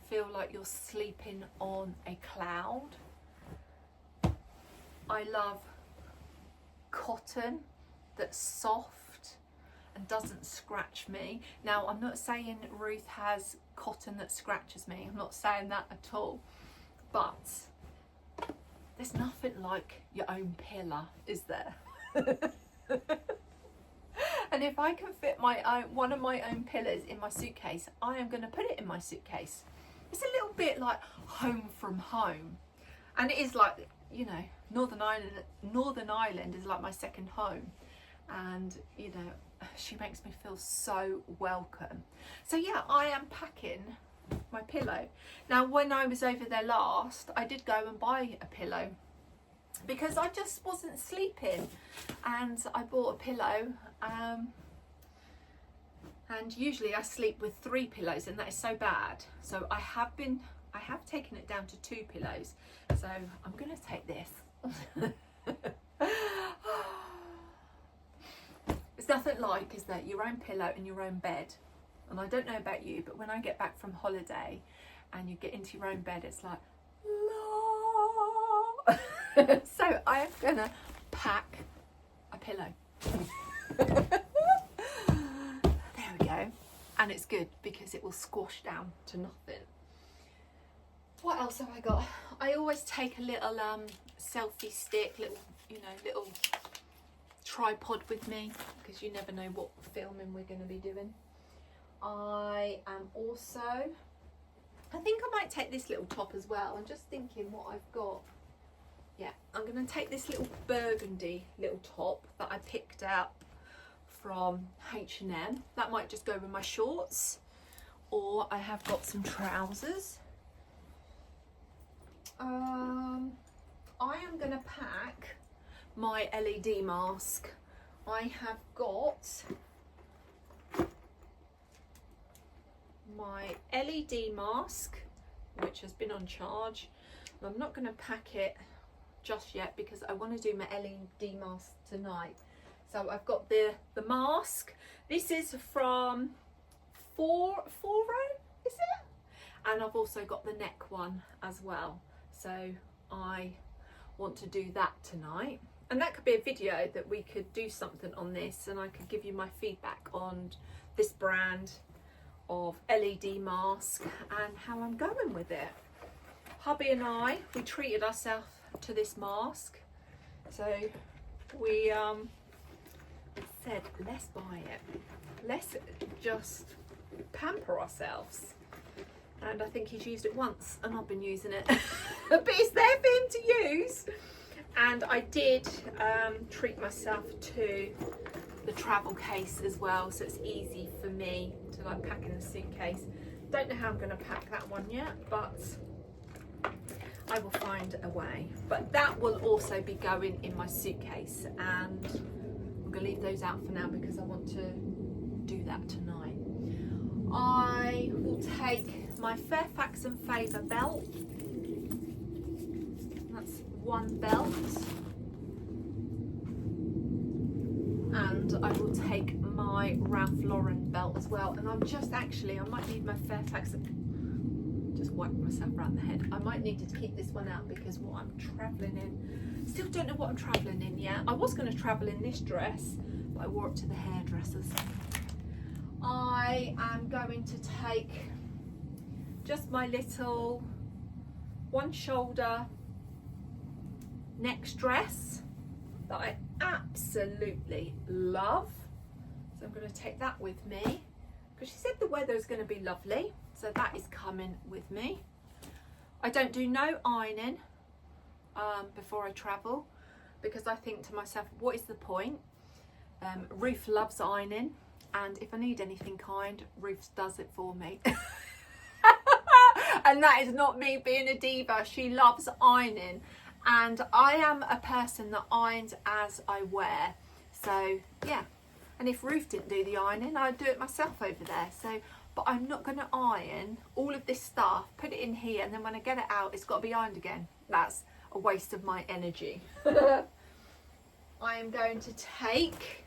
feel like you're sleeping on a cloud. I love cotton that's soft and doesn't scratch me. Now, I'm not saying Ruth has cotton that scratches me. I'm not saying that at all. But there's nothing like your own pillow, is there? And if I can fit one of my own pillows in my suitcase, I am going to put it in my suitcase. It's a little bit like home from home. And it is like, you know, Northern Ireland is like my second home. And, you know, she makes me feel so welcome. So yeah, I am packing my pillow. Now, when I was over there last, I did go and buy a pillow because I just wasn't sleeping, and I bought a pillow, and usually I sleep with 3 pillows, and that is so bad. So I have taken it down to 2 pillows. So I'm gonna take this. It's nothing like, is that, your own pillow and your own bed. And I don't know about you, but when I get back from holiday and you get into your own bed, it's like, la. So I am gonna pack a pillow. There we go. And it's good because it will squash down to nothing. What else have I got? I always take a little selfie stick, little tripod with me, because you never know what filming we're going to be doing. I am also, I think I might take this little top as well. I'm just thinking what I've got. Yeah, I'm going to take this little burgundy little top that I picked up from H&M. That might just go with my shorts, or I have got some trousers. I am going to pack my LED mask. I have got my LED mask, which has been on charge. I'm not going to pack it just yet because I want to do my LED mask tonight. So I've got the mask. This is from Foro, is it? And I've also got the neck one as well. So I want to do that tonight. And that could be a video that we could do something on this, and I could give you my feedback on this brand of LED mask and how I'm going with it. Hubby and I, we treated ourselves to this mask. So we said, let's buy it. Let's just pamper ourselves. And I think he's used it once and I've been using it. But it's there for him to use. And I did treat myself to the travel case as well, so it's easy for me to like pack in the suitcase. Don't know how I'm going to pack that one yet, but I will find a way. But that will also be going in my suitcase, and I'm going to leave those out for now because I want to do that tonight. I will take my Fairfax and Favour belt. That's one belt, and I will take my Ralph Lauren belt as well. And I'm just actually, I might need my Fairfax, just wiped myself around the head. I might need to keep this one out because what I'm travelling in, still don't know what I'm travelling in yet. I was going to travel in this dress, but I wore it to the hairdressers. I am going to take just my little one shoulder neck dress that I absolutely love. So I'm going to take that with me because she said the weather is going to be lovely, so that is coming with me. I don't do no ironing before I travel because I think to myself, what is the point? Ruth loves ironing, and if I need anything kind, Ruth does it for me. And that is not me being a diva. She loves ironing. And I am a person that irons as I wear. So yeah, And if Ruth didn't do the ironing, I'd do it myself over there. So, but I'm not going to iron all of this stuff, put it in here, and then when I get it out, it's got to be ironed again. That's a waste of my energy. I am going to take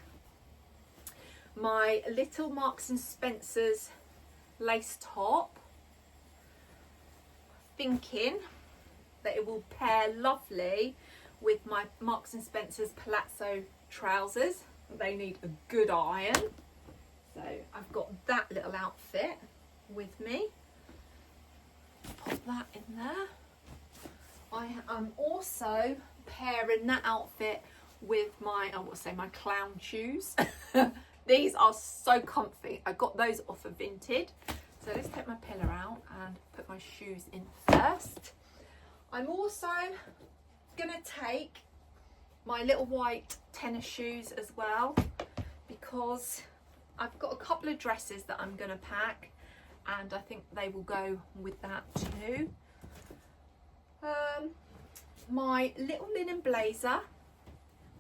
my little Marks and Spencer's lace top, thinking that it will pair lovely with my Marks and Spencer's palazzo trousers. They need a good iron. So I've got that little outfit with me. Pop that in there. I am also pairing that outfit with my, I want to say my clown shoes. These are so comfy. I got those off of Vinted. So let's take my pillow out and put my shoes in first. I'm also going to take my little white tennis shoes as well, because I've got a couple of dresses that I'm going to pack, and I think they will go with that too. My little linen blazer,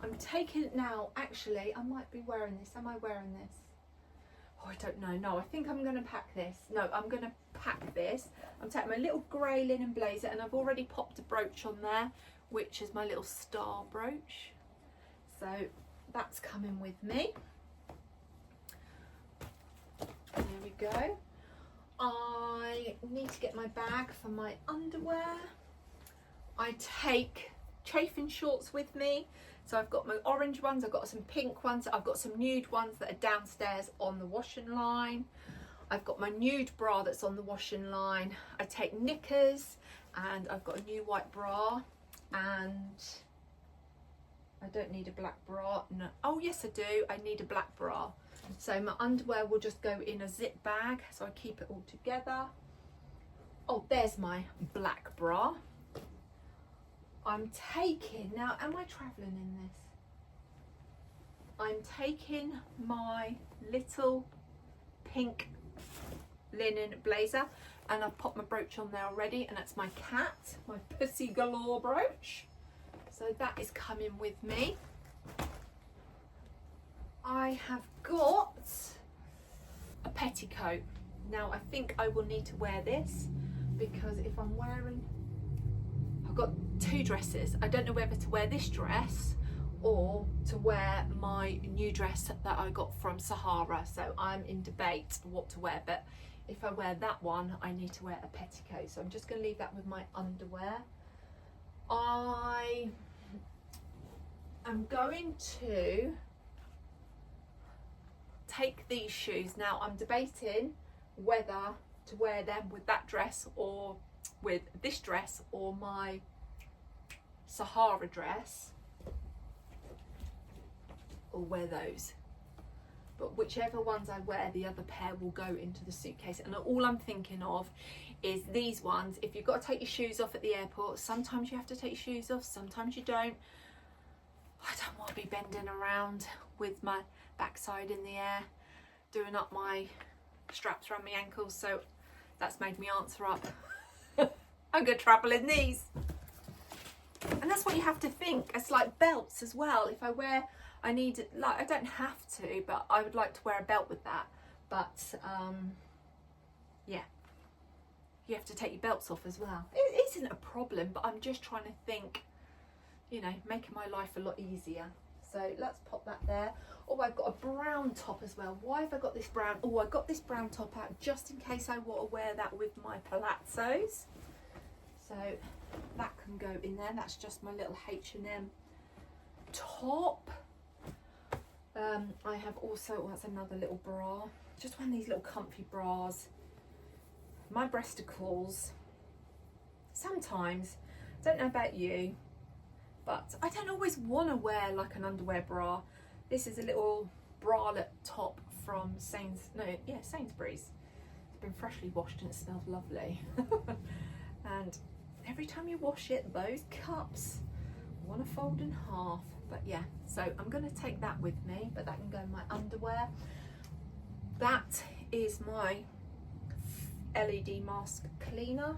I'm taking it now. Actually, I might be wearing this. Am I wearing this? Oh, I don't know. No, I think I'm going to pack this. No, I'm going to pack this. I'm taking my little grey linen blazer, and I've already popped a brooch on there, which is my little star brooch. So that's coming with me. There we go. I need to get my bag for my underwear. I take chafing shorts with me. So I've got my orange ones, I've got some pink ones, I've got some nude ones that are downstairs on the washing line. I've got my nude bra that's on the washing line. I take knickers, and I've got a new white bra, and I don't need a black bra. No. Oh yes I do, I need a black bra. So my underwear will just go in a zip bag, so I keep it all together. Oh, there's my black bra. I'm taking, now am I travelling in this? I'm taking my little pink linen blazer, and I've popped my brooch on there already, and that's my cat, my Pussy Galore brooch. So that is coming with me. I have got a petticoat. Now I think I will need to wear this, because if I'm wearing, I've got two dresses. I don't know whether to wear this dress or to wear my new dress that I got from Sahara. So I'm in debate what to wear, but if I wear that one, I need to wear a petticoat. So I'm just going to leave that with my underwear. I am going to take these shoes. Now I'm debating whether to wear them with that dress or with this dress or my Sahara dress, or wear those. But whichever ones I wear, the other pair will go into the suitcase. And all I'm thinking of is these ones. If you've got to take your shoes off at the airport, sometimes you have to take your shoes off, sometimes you don't. I don't want to be bending around with my backside in the air, doing up my straps around my ankles. So that's made me answer up. I'm going to travel in these. And that's what you have to think. It's like belts as well. If I wear, I need, like, I don't have to, but I would like to wear a belt with that. But yeah, you have to take your belts off as well. It isn't a problem, but I'm just trying to think, you know, making my life a lot easier. So let's pop that there. Oh, I've got a brown top as well. Why have I got this brown? Oh, I got this brown top out just in case I want to wear that with my palazzos. So that can go in there. That's just my little H&M top. I have also, oh, that's another little bra. Just one of these little comfy bras. My breasticles, sometimes, don't know about you, but I don't always want to wear like an underwear bra. This is a little bralette top from Sainsbury's. It's been freshly washed and it smells lovely. And every time you wash it, those cups want to fold in half. But yeah, so I'm going to take that with me, but that can go in my underwear. That is my LED mask cleaner.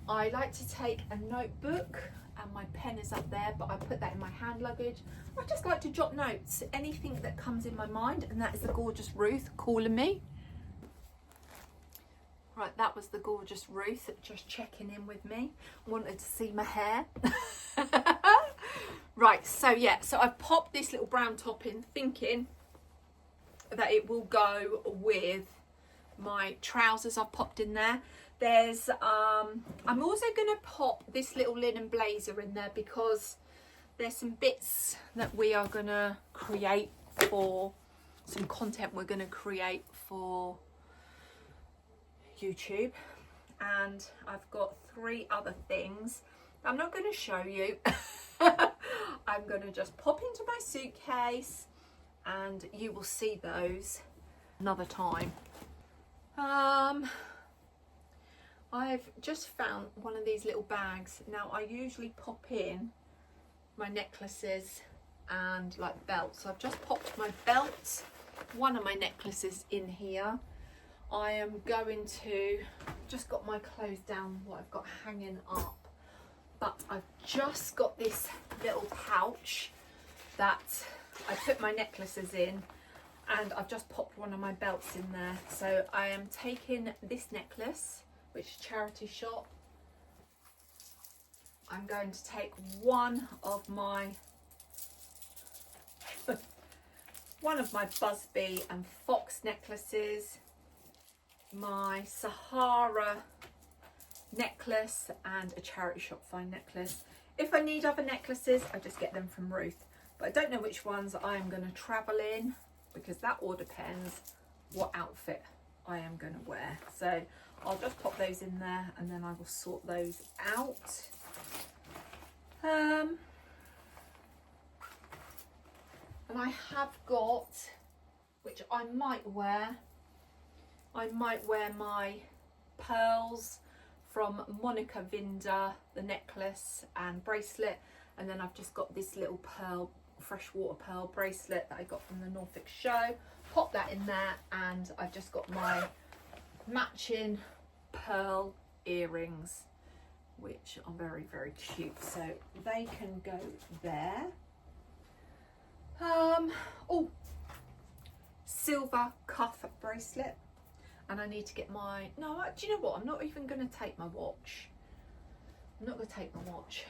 I like to take a notebook and my pen is up there, but I put that in my hand luggage. I just like to jot notes, anything that comes in my mind, and that is the gorgeous Ruth calling me. Right, that was the gorgeous Ruth just checking in with me. Wanted to see my hair. Right, so yeah, so I've popped this little brown top in thinking that it will go with my trousers. I've popped in there. There's I'm also going to pop this little linen blazer in there because there's some bits that we are going to create for some content we're going to create for YouTube, and I've got 3 other things I'm not going to show you. I'm going to just pop into my suitcase and you will see those another time. I've just found one of these little bags. Now I usually pop in my necklaces and like belts. So I've just popped my belt, one of my necklaces in here. I am going to, just got my clothes down, what I've got hanging up, but I've just got this little pouch that I put my necklaces in, and I've just popped one of my belts in there. So I am taking this necklace, which is charity shop. I'm going to take one of my Busby and Fox necklaces, my Sahara necklace, and a charity shop fine necklace. If I need other necklaces, I just get them from Ruth, but I don't know which ones I am going to travel in, because that all depends what outfit I am going to wear. So I'll just pop those in there and then I will sort those out. And I have got, which I might wear my pearls from Monica Vinder, the necklace and bracelet, and then I've just got this little pearl, freshwater pearl bracelet that I got from the Norfolk show. Pop that in there, and I've just got my matching pearl earrings, which are very, very cute, so they can go there. Oh, silver cuff bracelet, and I need to get my, no, do you know what, I'm not even going to take my watch. I'm not going to take my watch.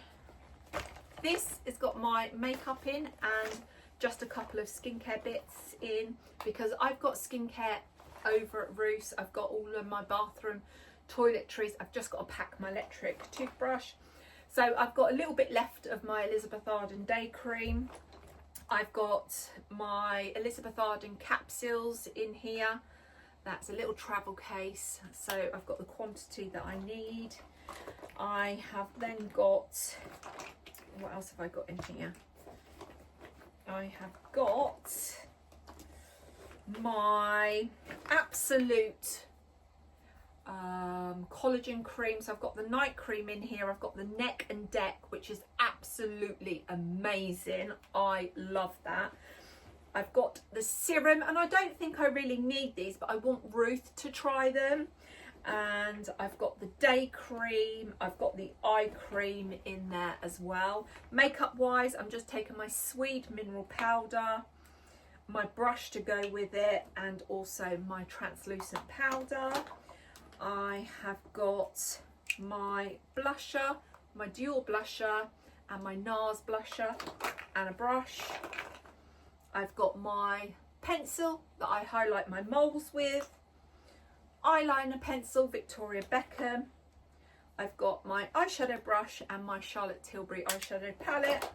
This has got my makeup in and just a couple of skincare bits in, because I've got skincare over at Ruth's. I've got all of my bathroom toiletries. I've just got to pack my electric toothbrush. So I've got a little bit left of my Elizabeth Arden day cream. I've got my Elizabeth Arden capsules in here. That's a little travel case, so I've got the quantity that I need. I have then got, what else have I got in here? I have got my Absolute collagen cream. So I've got the night cream in here. I've got the neck and deck, which is absolutely amazing. I love that. I've got the serum, and I don't think I really need these, but I want Ruth to try them. And I've got the day cream, I've got the eye cream in there as well. Makeup wise, I'm just taking my Swede mineral powder, my brush to go with it, and also my translucent powder. I have got my blusher, my dual blusher, and my NARS blusher, and a brush. I've got my pencil that I highlight my moles with, eyeliner pencil, Victoria Beckham. I've got my eyeshadow brush and my Charlotte Tilbury eyeshadow palette,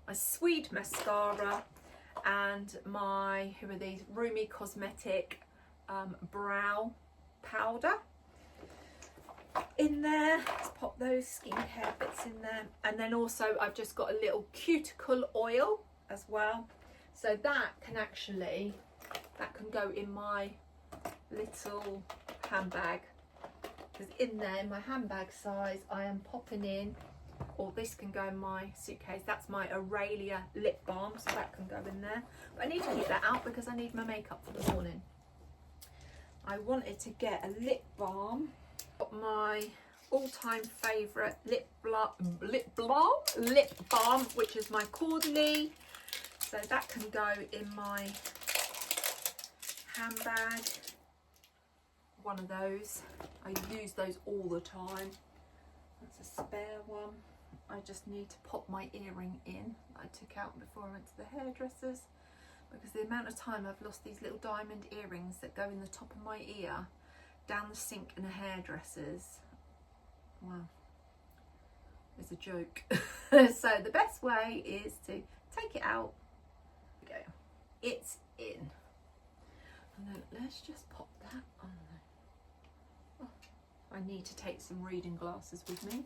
my Swede mascara, and my, who are these, Rumi Cosmetic brow powder in there. Let's pop those skincare bits in there. And then also I've just got a little cuticle oil as well. So that can actually, that can go in my little handbag, because in there, in my handbag size, I am popping in, or this can go in my suitcase. That's my Aurelia lip balm, so that can go in there. But I need to keep that out because I need my makeup for the morning. I wanted to get a lip balm. Got my all-time favourite lip balm, which is my Quarterly. So that can go in my handbag. One of those. I use those all the time. That's a spare one. I just need to pop my earring in that I took out before I went to the hairdressers, because the amount of time I've lost these little diamond earrings that go in the top of my ear, down the sink in a hairdresser's, well, it's a joke. So the best way is to take it out. There we go. It's in. And then let's just pop that on there. Oh, I need to take some reading glasses with me.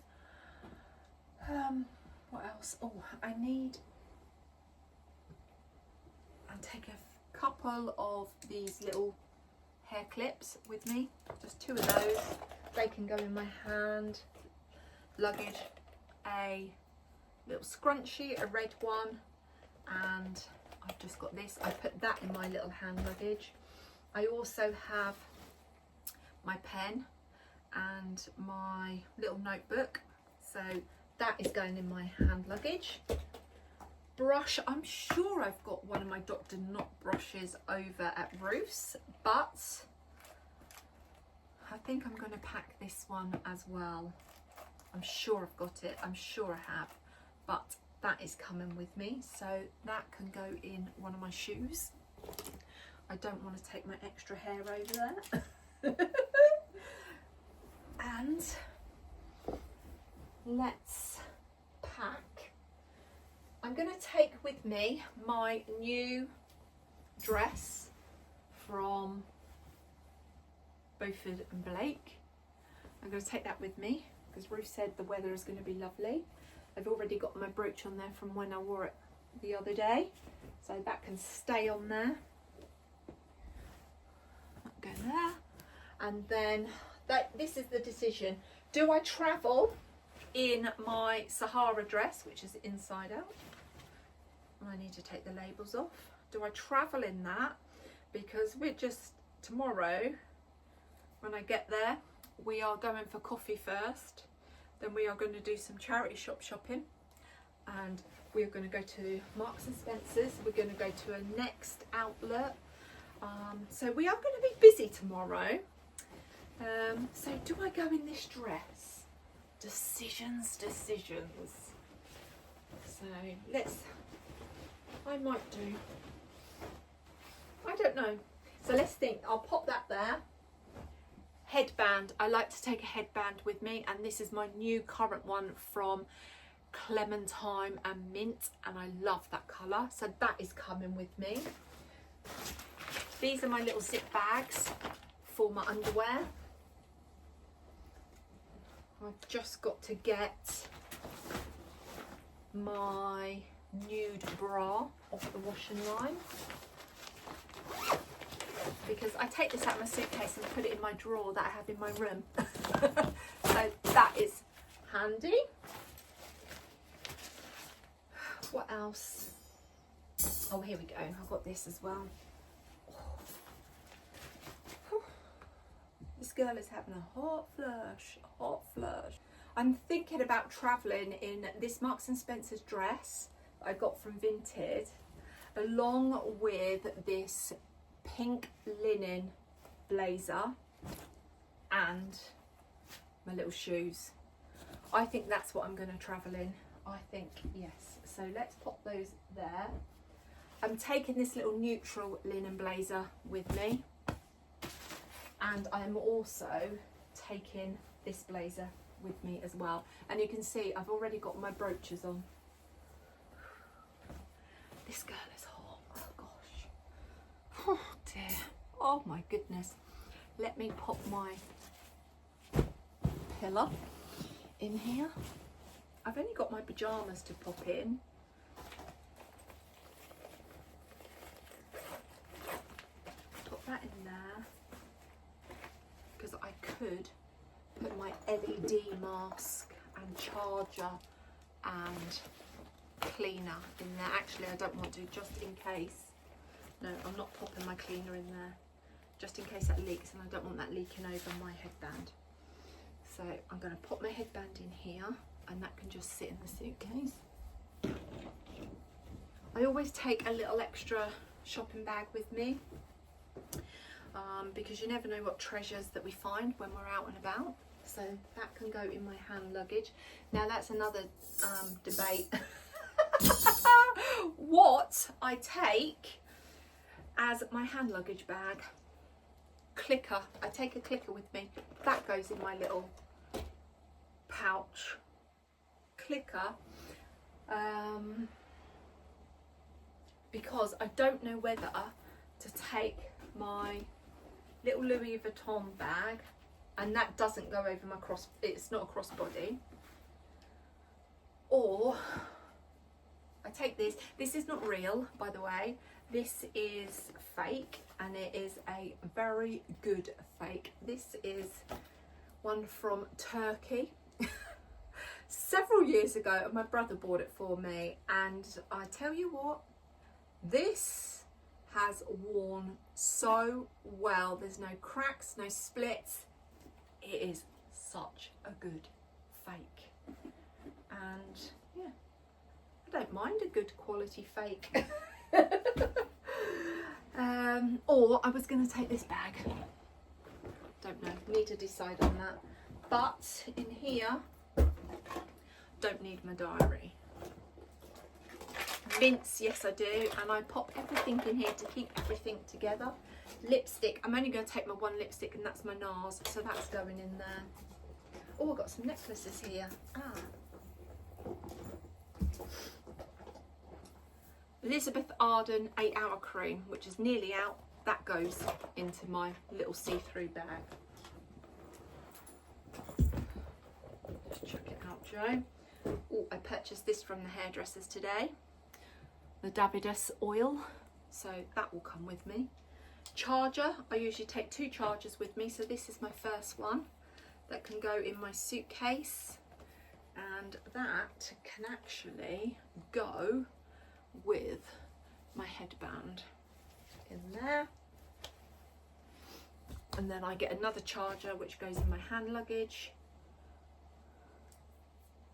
What else? Oh, I take a couple of these little hair clips with me, just 2 of those. They can go in my hand luggage, a little scrunchie, a red one, and I've just got this. I put that in my little hand luggage. I also have my pen and my little notebook, so that is going in my hand luggage. Brush, I'm sure I've got one of my Dr. Knot brushes over at Ruth's, but I think I'm going to pack this one as well. I'm sure I've got it, I'm sure I have, but that is coming with me, so that can go in one of my shoes. I don't want to take my extra hair over there. And let's pack. I'm going to take with me my new dress from Beaufort and Blake. I'm going to take that with me because Ruth said the weather is going to be lovely. I've already got my brooch on there from when I wore it the other day, so that can stay on there. That go there. And then this is the decision. Do I travel in my Sahara dress, which is inside out? I need to take the labels off. Do I travel in that? Because we're just, tomorrow, when I get there, we are going for coffee first. Then we are going to do some charity shop shopping. And we are going to go to Marks and Spencer's. We're going to go to a Next outlet. So we are going to be busy tomorrow. So do I go in this dress? Decisions. So I might do. I don't know. So let's think. I'll pop that there. Headband. I like to take a headband with me, and this is my new current one from Clementine and Mint, and I love that colour. So that is coming with me. These are my little zip bags for my underwear. I've just got to get my nude bra off the washing line, because I take this out of my suitcase and put it in my drawer that I have in my room. So that is handy. What else? Oh, here we go. I've got this as well. This girl is having a hot flush. I'm thinking about travelling in this Marks and Spencer's dress I got from Vinted, along with this pink linen blazer and my little shoes. I think that's what I'm going to travel in. I think, yes. So let's pop those there. I'm taking this little neutral linen blazer with me. And I'm also taking this blazer with me as well. And you can see I've already got my brooches on. This girl is hot. Oh gosh. Oh dear. Oh my goodness. Let me pop my pillow in here. I've only got my pyjamas to pop in. Put that in there, because I could put my LED mask and charger and cleaner in there. Actually, I don't want to, just in case. No, I'm not popping my cleaner in there, just in case that leaks, and I don't want that leaking over my headband. So I'm going to put my headband in here, and that can just sit in the suitcase. I always take a little extra shopping bag with me, because you never know what treasures that we find when we're out and about. So that can go in my hand luggage. Now that's another debate. What I take as my hand luggage bag. Clicker. I take a clicker with me. That goes in my little pouch. Clicker. Because I don't know whether to take my little Louis Vuitton bag, and that doesn't go over my it's not a crossbody, or I take this. This is not real, by the way. This is fake, and it is a very good fake. This is one from Turkey. Several years ago, my brother bought it for me, and I tell you what, this has worn so well. There's no cracks, no splits. It is such a good fake, and yeah, I don't mind a good quality fake. Or I was going to take this bag. Don't know, need to decide on that. But in here, don't need my diary. Mints, yes I do, and I pop everything in here to keep everything together. Lipstick, I'm only going to take my one lipstick, and that's my NARS, so that's going in there. Oh, I've got some necklaces here. Elizabeth Arden 8-hour cream, which is nearly out. That goes into my little see-through bag. Just chuck it out, Joe. Oh, I purchased this from the hairdressers today. The Davidas oil, so that will come with me. Charger, I usually take 2 chargers with me, so this is my first one that can go in my suitcase, and that can actually go with my headband in there. And then I get another charger which goes in my hand luggage.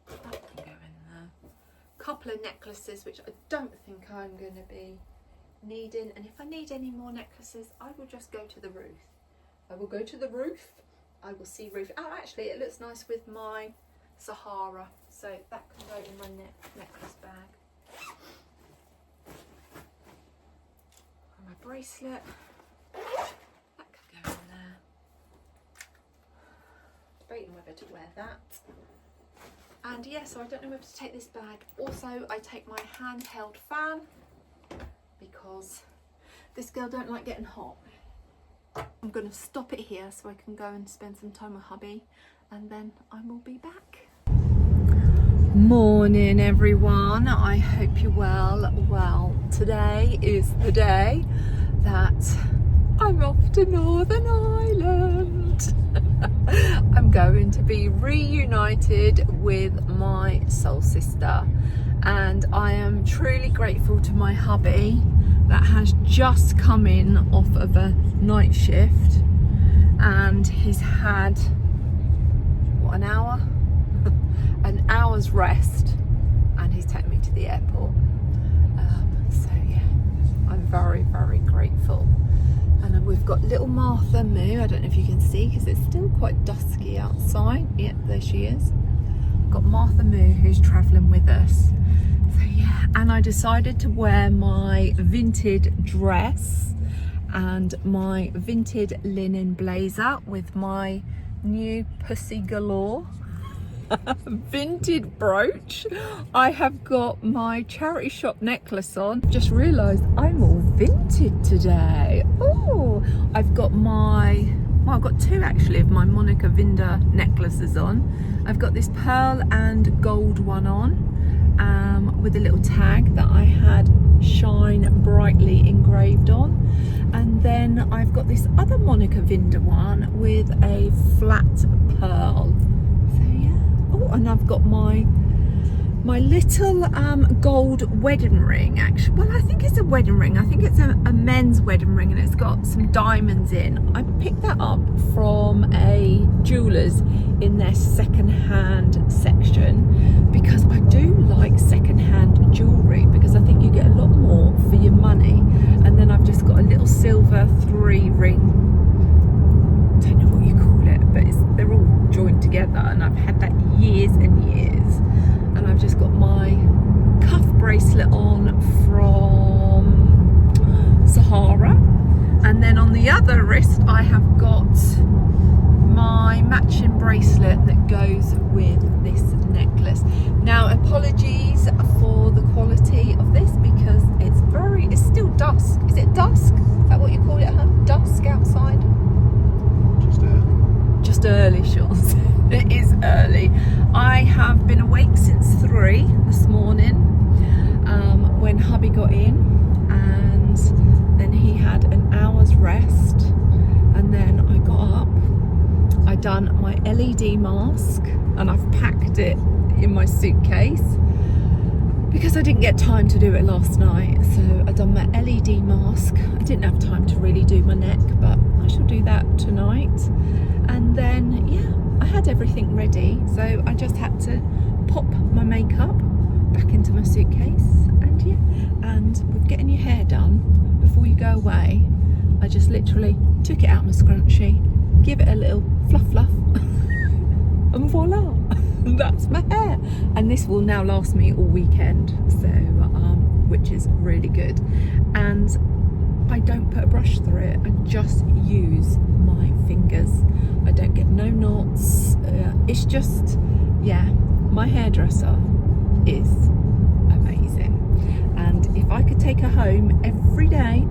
That can go in there. Couple of necklaces which I don't think I'm going to be needing, and if I need any more necklaces, I will just go to the roof. I will go to the roof. I will see roof. Oh, actually it looks nice with my Sahara, so that can go in my necklace bag. And my bracelet, that could go in there. Debating whether to wear that. And yeah, so I don't know whether to take this bag. Also, I take my handheld fan because this girl don't like getting hot. I'm going to stop it here so I can go and spend some time with hubby, and then I will be back. Morning everyone, I hope you're well. Well, today is the day that I'm off to Northern Ireland. I'm going to be reunited with my soul sister, and I am truly grateful to my hubby that has just come in off of a night shift, and he's had what, an hour's rest, and he's taken me to the airport. So yeah, I'm very, very grateful. And we've got little Martha Moo. I don't know if you can see because it's still quite dusky outside. Yeah, there she is. Got Martha Moo who's travelling with us. So yeah, and I decided to wear my vintage dress and my vintage linen blazer with my new Pussy Galore vintage brooch. I have got my charity shop necklace on. Just realised I'm all vintage today. Oh, I've got I've got 2 actually of my Monica Vinda necklaces on. I've got this pearl and gold one on, with a little tag that I had Shine Brightly engraved on, and then I've got this other Monica Vinda one with a flat pearl. So yeah. Oh, and I've got my my little gold wedding ring. Actually, well, I think it's a wedding ring. I think it's a men's wedding ring, and it's got some diamonds in. I picked that up from a jeweller's in their second-hand section, because I do like second-hand jewellery, because I think you get a lot more for your money. And then I've just got a little silver 3 ring, don't know what you call it, but they're all joined together, and I've had that years and years. And I've just got my cuff bracelet on from Sahara, and then on the other wrist I have got my matching bracelet that goes with this necklace. Now, apologies for the quality of this, because it's still dusk. Is it dusk? Is that what you call it, huh? Dusk outside? Just early, Shawns. It is early. I have been awake since 3 this morning, when hubby got in, and then he had an hour's rest, and then I got up, I done my LED mask, and I've packed it in my suitcase because I didn't get time to do it last night. So I done my LED mask. I didn't have time to really do my neck, but I shall do that tonight. And then, yeah, I had everything ready, so I just had to pop my makeup back into my suitcase. And yeah, and with getting your hair done before you go away, I just literally took it out of my scrunchie, give it a little fluff and voila, that's my hair. And this will now last me all weekend, so which is really good. And I don't put a brush through it, I just use my fingers. I don't get no knots. It's just, yeah, my hairdresser is amazing. And if I could take her home every day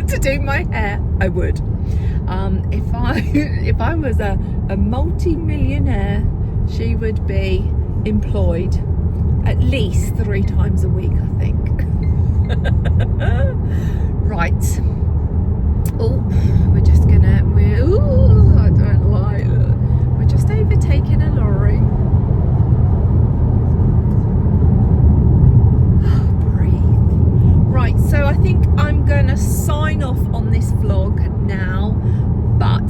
to do my hair, I would. If I was a multi-millionaire, she would be employed at least 3 times a week, I think. Right. Oh, we're just gonna, I don't like it. We're just overtaking a lorry. Breathe. Right, so I think I'm gonna sign off on this vlog now, but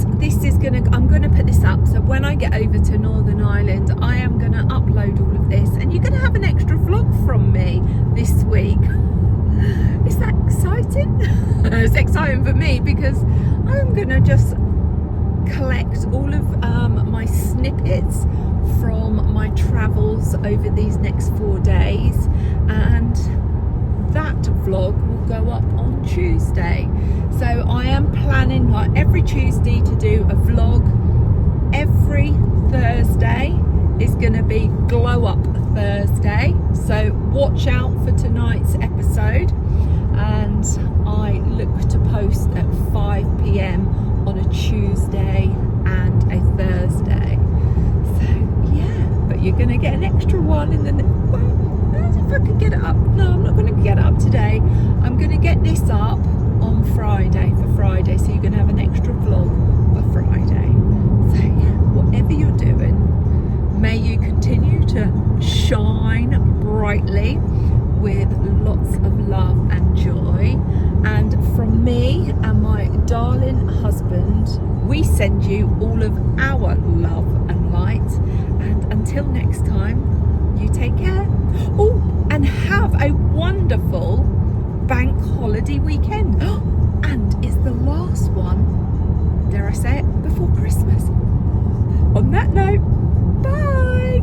I'm gonna put this up, so when I get over to Northern Ireland, I am gonna upload all of this, and you're gonna have an extra vlog from me this week. Is that exciting? It's exciting for me, because I'm gonna just collect all of my snippets from my travels over these next 4 days, and that vlog will go up on Tuesday. So I am planning, like, every Tuesday to do a vlog. Every Thursday is going to be Glow Up Thursday, so watch out for tonight's episode, and I look to post at 5 PM on a Tuesday and a Thursday. So yeah, but you're going to get an extra one in the if I could get it up. No, I'm not going to get it up today. I'm going to get this up on Friday, for Friday, so you're going to have an extra vlog for Friday. So yeah, whatever you're doing, may you continue to shine brightly with lots of love and joy. And from me and my darling husband, we send you all of our love and light. And until next time, you take care. Oh, and have a wonderful bank holiday weekend. And it's the last one, dare I say it, before Christmas. On that note, bye.